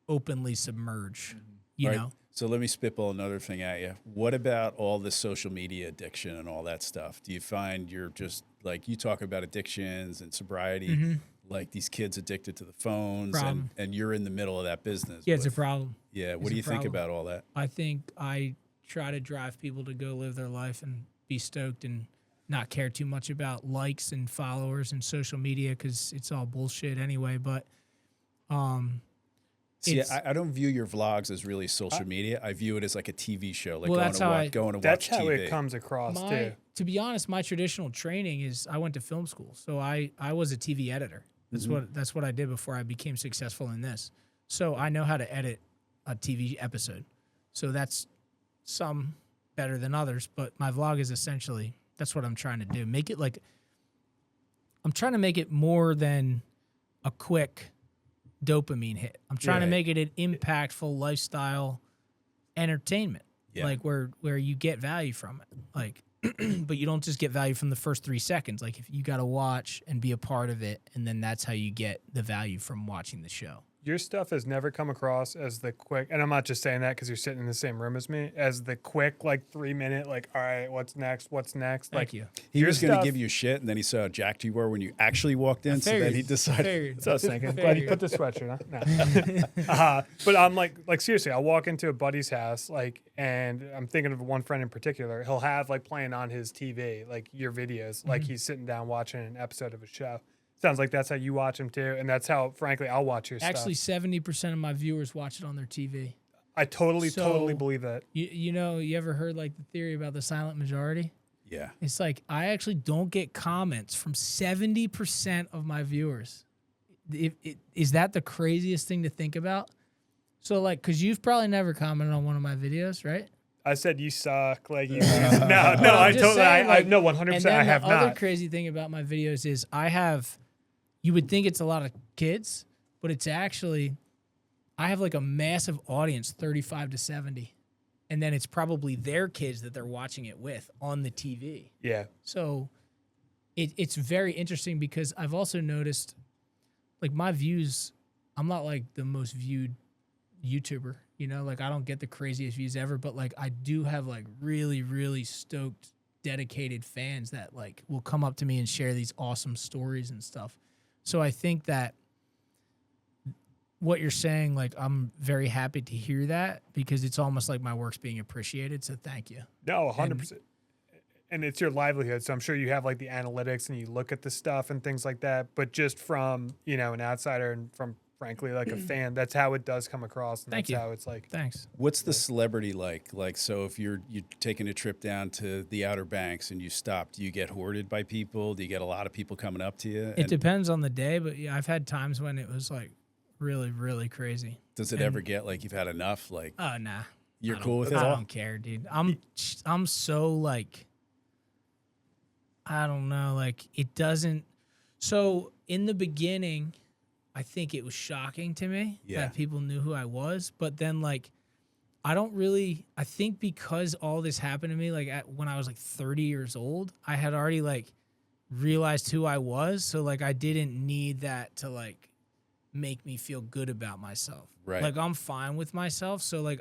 openly submerge, you know? So let me spitball another thing at you. What about all the social media addiction and all that stuff? Do you find you're just like, you talk about addictions and sobriety, like these kids addicted to the phones and you're in the middle of that business. Yeah, it's a problem. Yeah. What do you think about all that? I think I try to drive people to go live their life and be stoked and not care too much about likes and followers and social media because it's all bullshit anyway. But see, I don't view your vlogs as really social media. I view it as like a TV show, like going to watch That's TV. how it comes across too. To be honest, my traditional training is I went to film school, so I was a TV editor. That's what I did before I became successful in this. So I know how to edit a TV episode. So that's some better than others, but my vlog is essentially that's what I'm trying to do. Make it like I'm trying to make it more than a quick dopamine hit. I'm trying to make it an impactful lifestyle entertainment. Like where you get value from it. Like but you don't just get value from the first 3 seconds. Like if you got to watch and be a part of it, and then that's how you get the value from watching the show. Your stuff has never come across as the quick, and I'm not just saying that because you're sitting in the same room as me, as the quick, like 3 minute, like, all right, what's next? What's next? Thank you. He was going to give you shit, and then he saw how jacked you were when you actually walked in, so then he decided. That's what I was thinking. Glad you put the sweatshirt on. No. But I'm like seriously, I'll walk into a buddy's house, like, and I'm thinking of one friend in particular. He'll have like playing on his TV, like your videos, like he's sitting down watching an episode of a show. Sounds like that's how you watch them too, and that's how, frankly, I'll watch your stuff. Actually, 70% of my viewers watch it on their TV. I totally believe that. You know, you ever heard like the theory about the silent majority? Yeah. It's like I actually don't get comments from 70% of my viewers. Is that the craziest thing to think about? So like, because you've probably never commented on one of my videos, right? I said you suck. Like you. No, I totally. Saying, like, I no 100%. I have not. The other crazy thing about my videos is I have. You would think it's a lot of kids, but it's actually, I have like a massive audience, 35 to 70. And then it's probably their kids that they're watching it with on the TV. Yeah. So it's very interesting because I've also noticed, like my views, I'm not like the most viewed YouTuber, you know, like I don't get the craziest views ever, but like I do have like really, really stoked, dedicated fans that like will come up to me and share these awesome stories and stuff. So I think that what you're saying, like, I'm very happy to hear that because it's almost like my work's being appreciated. So thank you. No, 100%. And it's your livelihood. So I'm sure you have like the analytics and you look at the stuff and things like that. But just from, you know, an outsider and from, frankly, like a fan, that's how it does come across. And Thank that's you. how it's like. Thanks. What's the celebrity like? Like, so if you're taking a trip down to the Outer Banks and you stop, do you get hoarded by people? Do you get a lot of people coming up to you? It depends on the day, but yeah, I've had times when it was like really, really crazy. Does it ever get like you've had enough? Like, Oh, nah. You're cool with it I all? don't care, dude. I'm so like, I don't know, like it doesn't. So in the beginning, I think it was shocking to me that people knew who I was, but then like, I think because all this happened to me, like when I was like 30 years old, I had already like realized who I was. So like, I didn't need that to like make me feel good about myself. Right. Like I'm fine with myself. So like,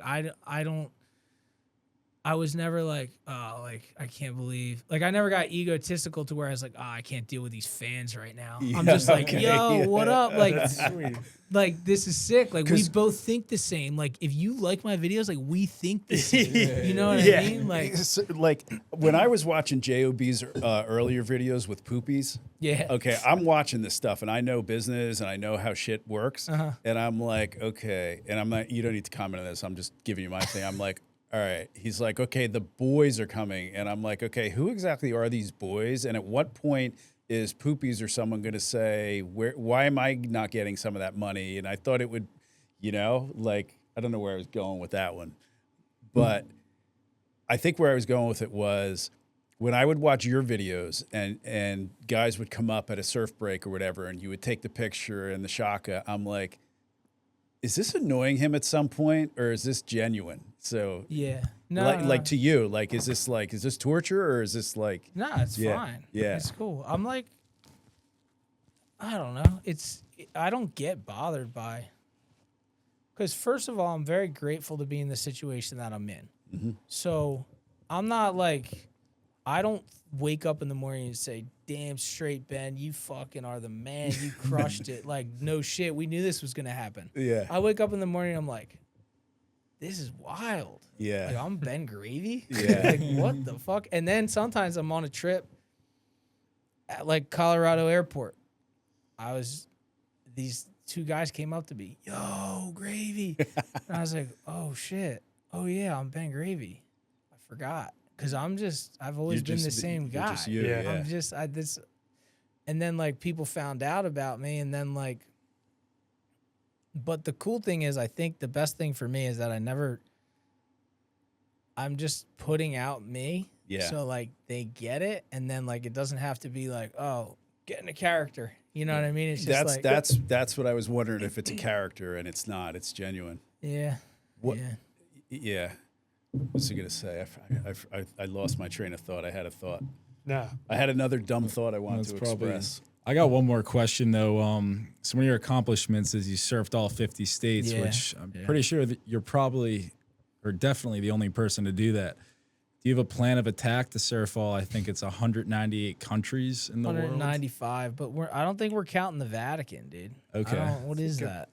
I was never like, oh, like, I can't believe, like, I never got egotistical to where I was like, oh, I can't deal with these fans right now. I'm just like, yo, what up? Like, Sweet. like, this is sick. Like, we both think the same. Like, if you like my videos, like, we think the same. You know what I mean? Like, Like when I was watching JOB's earlier videos with Poopies, okay, I'm watching this stuff and I know business and I know how shit works. And I'm like, okay. And I'm not, you don't need to comment on this. I'm just giving you my thing. I'm like, all right. He's like, okay, the boys are coming. And I'm like, okay, who exactly are these boys? And at what point is Poopies or someone going to say, why am I not getting some of that money? And I thought it would, you know, like, I don't know where I was going with that one. But I think where I was going with it was when I would watch your videos and guys would come up at a surf break or whatever, and you would take the picture and the shaka, I'm like, is this annoying him at some point or is this genuine? So no, like to you, like, is this torture or is this like, no, it's fine. Yeah. It's cool. I'm like, I don't know. I don't get bothered by, because first of all, I'm very grateful to be in the situation that I'm in. Mm-hmm. So I'm not like, I don't wake up in the morning and say, damn straight, Ben, you fucking are the man. You crushed it. Like, no shit. We knew this was going to happen. Yeah. I wake up in the morning and I'm like, this is wild. Yeah. Like, I'm Ben Gravy. Yeah. Like, what the fuck? And then sometimes I'm on a trip at like Colorado Airport. These two guys came up to me, yo, Gravy. And I was like, oh shit. Oh yeah, I'm Ben Gravy. I forgot. Cause I've always been the same guy. Just you, Yeah. yeah. And then like people found out about me, and then like, but the cool thing is, I think the best thing for me is that I'm just putting out me. Yeah. So like they get it, and then like it doesn't have to be like, oh, get in a character. You know what I mean? It's just that's what I was wondering, if it's a character, and it's not. It's genuine. yeah. What? Yeah. Yeah. What's I gonna say? I lost my train of thought. I had a thought. No. I had another dumb thought I wanted That's to probably- express. I got one more question though. Some of your accomplishments is you surfed all 50 states, Yeah. which I'm pretty sure that you're probably or definitely the only person to do that. Do you have a plan of attack to surf all? I think it's 198 countries in the world. 195, but I don't think we're counting the Vatican, dude. Okay. What is that?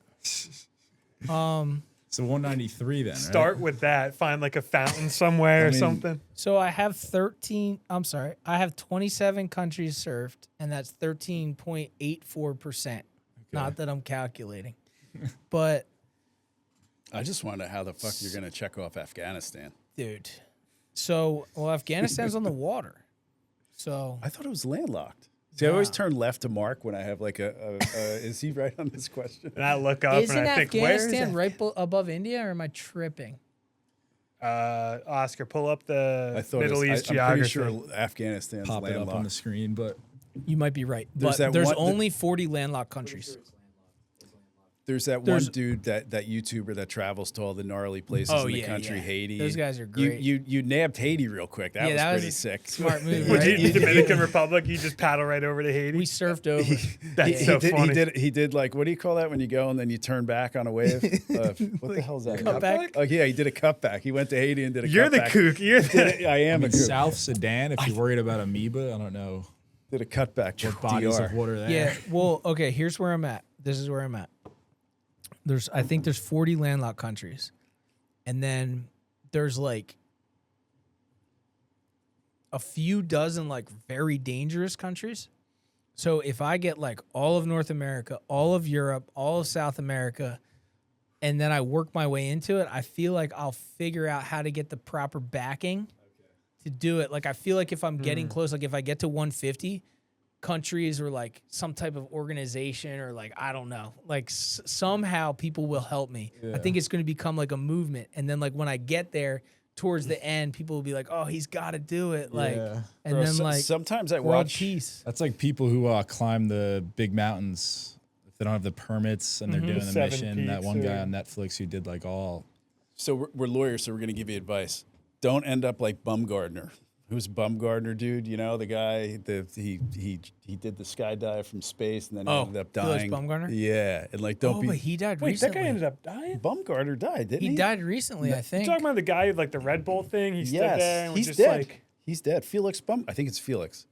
So 193 then. Start with that. Find like a fountain somewhere or mean- something. So I have 27 countries surfed, and that's 13.84%. Not that I'm calculating, but I just wonder how the fuck you're gonna check off Afghanistan. dude. So, well, Afghanistan's on the water. So I thought it was landlocked. See, I always turn left to Mark when I have like is he right on this question? And I look up isn't and I think, where is Afghanistan it? right above India, or am I tripping? Oscar, pull up the I thought Middle East I'm geography. pretty sure Afghanistan's Pop it up on the landlocked. screen, but You might be right, There's but that there's one- only 40 landlocked countries. There's that There's- one dude, that YouTuber that travels to all the gnarly places Oh, in the yeah, country, yeah. Haiti. Those guys are great. You nabbed Haiti real quick. That Yeah, was that was pretty a sick. Smart move, Would right? you, Dominican Republic, you just paddle right over to Haiti. We surfed over. That's so funny. He did like, what do you call that when you go and then you turn back on a wave? What the hell's that? Cutback? Oh yeah, he did a cutback. He went to Haiti and did a You're the cutback. kook. You're the, I am a kook. South Sudan, if you're worried about amoeba, I don't know Did a cutback. what bodies DR. of water there. Yeah. Well, okay. Here's where I'm at. This is where I'm at. I think there's 40 landlocked countries, and then there's like a few dozen like very dangerous countries. So if I get like all of North America, all of Europe, all of South America, and then I work my way into it, I feel like I'll figure out how to get the proper backing to do it. Like I feel like if I'm getting close, like if I get to 150, countries or like some type of organization or like I don't know, like somehow people will help me. I think it's going to become like a movement, and then like when I get there towards the end, people will be like, "Oh, he's got to do it!" Like, and Bro, then like sometimes I world watch. peace. That's like people who climb the big mountains if they don't have the permits and they're doing the 7 mission. That peaks one guy or- on Netflix who did like all. So we're lawyers, so we're going to give you advice. Don't end up like Bumgardner. Who's Bumgardner, dude? You know, the guy, he did the skydive from space and then he ended up Felix dying. Bumgardner? Yeah, and like don't Oh, be. but he died Wait, recently. that guy ended up dying? Bumgardner died, didn't he? He died recently, I You think. talking about the guy with like the Red Bull thing? He stood there Yes, and was he's just dead. like He's dead. Felix I think it's Felix.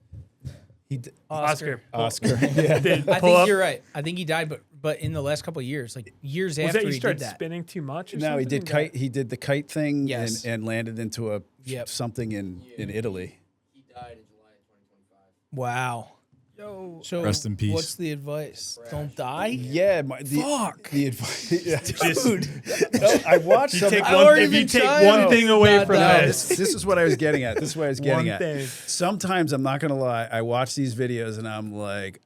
Oscar. Oscar. Yeah. Did I pull think up. you're right. I think he died, but in the last couple of years, like years Was after that you he did started that. spinning too much? Or No, something? he did kite. He did the kite thing Yes. and landed into a Yep. something in Italy. He died in July of 2025. Wow. Yo, So Rest in peace. What's the advice? Don't die. Yeah, Fuck. The advice, dude. No, I watched You some. take I one, already if you been take trying one to thing away not from die. this, This is what I was getting at. This is what I was getting one at. thing. Sometimes I'm not gonna lie. I watch these videos and I'm like,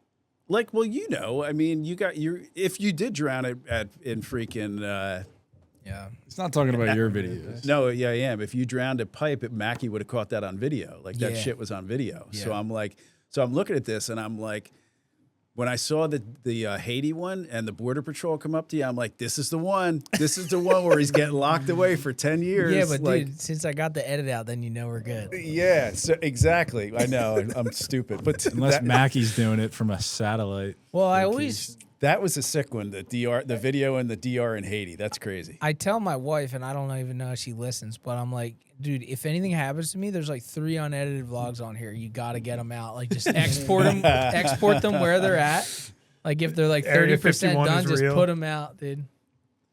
well, you know, I mean, if you did drown in freaking. Yeah. It's not talking about your videos. No, yeah, I am. If you drowned a pipe, Mackie would have caught that on video. Like that Yeah. shit was on video. So Yeah. I'm like, I'm looking at this and I'm like, when I saw the Haiti one and the Border Patrol come up to you, I'm like, this is the one. This is the one where he's getting locked away for 10 years. Yeah, but like, dude, since I got the edit out, then you know we're good. yeah, so exactly. I know I'm stupid, but Unless Mackey's doing it from a satellite. Well, I always that was a sick one. The video in the DR in Haiti. That's crazy. I tell my wife, and I don't even know if she listens, but I'm like, dude, if anything happens to me, there's like 3 unedited vlogs on here. You got to get them out. Like, just export them where they're at. Like, if they're like Area 30% 51 done, is just real. put them out, dude.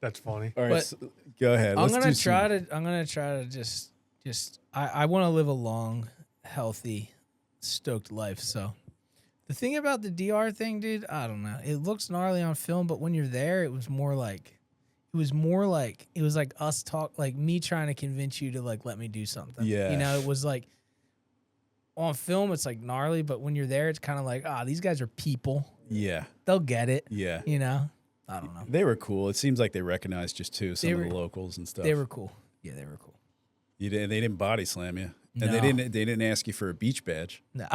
That's funny. All right, But so, go ahead. I'm Let's do gonna try to just I want to live a long, healthy, stoked life. So the thing about the DR thing, dude, I don't know. It looks gnarly on film, but when you're there, it was like us like me trying to convince you to like let me do something. Yeah. You know, it was like on film it's like gnarly, but when you're there, it's kind of like, these guys are people. Yeah, They'll get it. yeah. You know? I don't know. They were cool. It seems like they recognized just too some They of were- the locals and stuff. They were cool. Yeah, they were cool. They didn't body slam you, and No. they didn't ask you for a beach badge. No.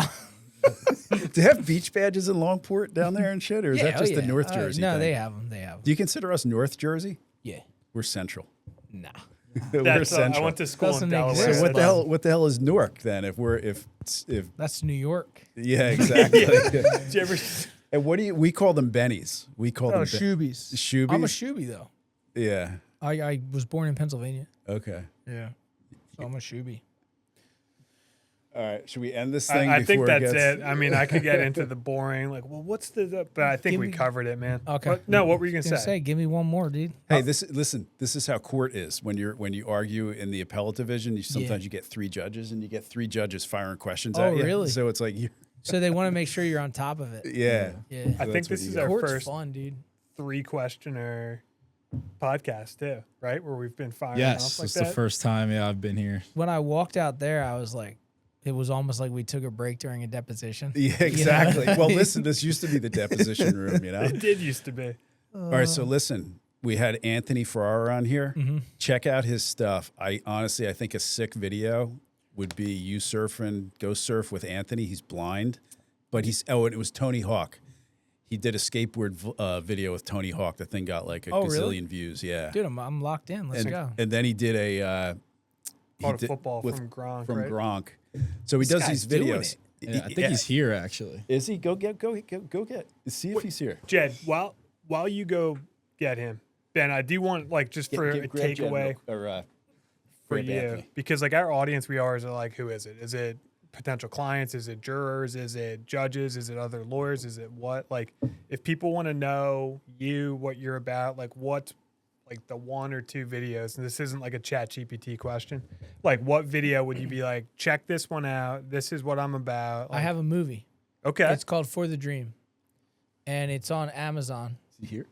Do they have beach badges in Longport down there and shit, or is Yeah, that just oh, the yeah. North Jersey? No, thing? they have them. They have them. Do you consider us North Jersey? Yeah. We're Central. Nah. We're That's, I Central. went to school Doesn't in make Delaware. sense. so That's what the hell is Newark then? If That's New York. yeah, exactly. Did you ever? And we call them bennies. We call them Shoobies. Shoobies? I'm a shoobie though. Yeah. I was born in Pennsylvania. Okay. Yeah. So I'm a shoobie. All right. Should we end this thing? I think before that's gets... it. I mean, I could get into the boring, like, well, what's the? But I think Give we me- covered it, man. Okay. What were you gonna I was say? gonna say, give me one more, dude. Hey, this is how court is. When you argue in the appellate division, sometimes you get 3 judges, and you get 3 judges firing questions Oh, at you. really? So it's like, So they want to make sure you're on top of it. yeah. Yeah. I think that's what this you is got. our Court's first fun, dude. 3-questioner podcast too, right? Where we've been firing Yes, off like it's that. the first time I've been here. When I walked out there, I was like, it was almost like we took a break during a deposition. Yeah, exactly. Well, listen, this used to be the deposition room, you know? It did used to be. All right, so listen, we had Anthony Ferrara on here. Mm-hmm. Check out his stuff. I think a sick video would be you surfing, go surf with Anthony. He's blind, but and it was Tony Hawk. He did a skateboard video with Tony Hawk. The thing got like a Oh, gazillion really? views. Yeah. Dude, I'm locked in. Let's go. And then he did a Football from Gronk, from right? Gronk. So he does these guy's doing videos. Yeah, I think he's here actually. Is he? Go get. See if he's here. Jed, while you go get him, Ben, I do want just for a Grab Jen takeaway or for grab you, Anthony. because like our audience, we always are like, who is it? Is it potential clients? Is it jurors? Is it judges? Is it other lawyers? Is it what? Like, if people want to know you, what you're about, like what's like the 1 or 2 videos, and this isn't like a chat GPT question, like what video would you be like, check this one out, this is what I'm about? I Like, have a movie. okay. It's called For the Dream, and it's on Amazon. Is he here?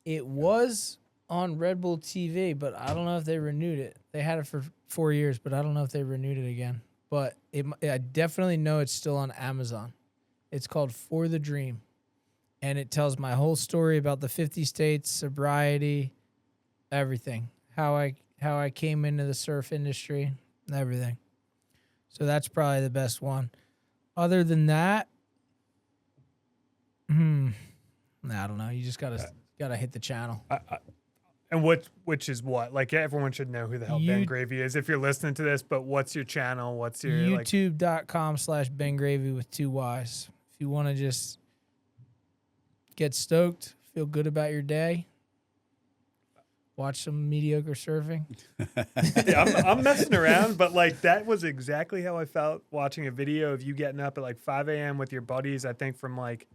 It was on Red Bull TV, but I don't know if they renewed it. They had it for 4 years, but I don't know if they renewed it again. But I definitely know it's still on Amazon. It's called For the Dream. And it tells my whole story about the 50 states, sobriety, everything. How I came into the surf industry, everything. So that's probably the best one. Other than that, I don't know. You just gotta hit the channel. And which is what? Like everyone should know who the hell Ben Gravy is if you're listening to this. But what's your channel? What's your YouTube.com/Ben Gravy with 2 Y's. If you want to just get stoked, feel good about your day, watch some mediocre surfing. Yeah, I'm messing around, but like that was exactly how I felt watching a video of you getting up at like 5 a.m. with your buddies, I think from like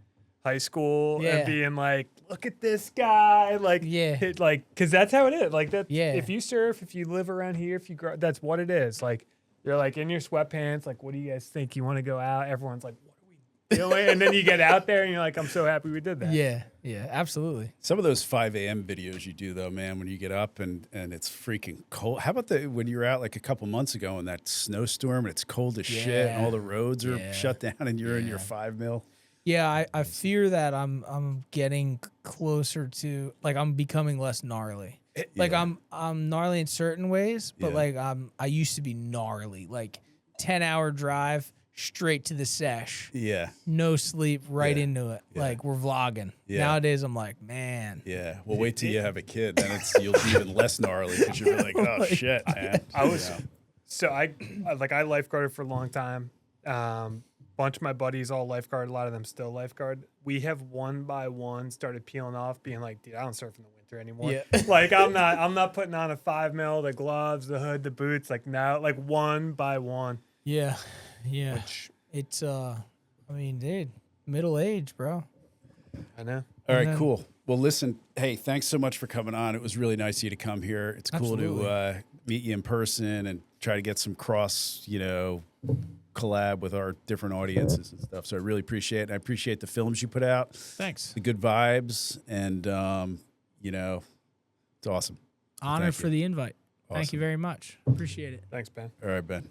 high school, and being like, look at this guy. Like, because that's how it is. Like, that. Yeah. If you surf, if you live around here, if you grow, that's what it is. Like, you're like in your sweatpants. Like, what do you guys think? You want to go out? Everyone's like, what are we doing? And then you get out there and you're like, I'm so happy we did that. Yeah. Yeah, absolutely. Some of those 5 a.m. videos you do, though, man, when you get up and it's freaking cold. How about when you were out like a couple months ago in that snowstorm and it's cold as shit and all the roads are shut down and you're in your 5 mil? Yeah, I fear that I'm getting closer to, like, I'm becoming less gnarly. Like I'm gnarly in certain ways, but like I used to be gnarly. Like 10-hour drive straight to the sesh. Yeah. No sleep, right into it. Yeah. Like we're vlogging. Yeah. Nowadays I'm like, man. Yeah. Well, wait till you have a kid, then you'll be even less gnarly because you'll be like, oh shit, man. I lifeguarded for a long time. Bunch of my buddies all lifeguard, a lot of them still lifeguard. We have one by one started peeling off, being like, dude, I don't surf in the winter anymore. Yeah. Like I'm not putting on a 5 mil, the gloves, the hood, the boots, like now, like one by one. Yeah. Yeah. It's I mean, dude, middle age, bro. I know. All right, cool. Well, listen, hey, thanks so much for coming on. It was really nice of you to come here. It's cool to meet you in person and try to get some cross, collab with our different audiences and stuff. So I really appreciate it. I appreciate the films you put out. Thanks. The good vibes. And, it's awesome. Honored for the invite. Awesome. Thank you very much. Appreciate it. Thanks, Ben. All right, Ben.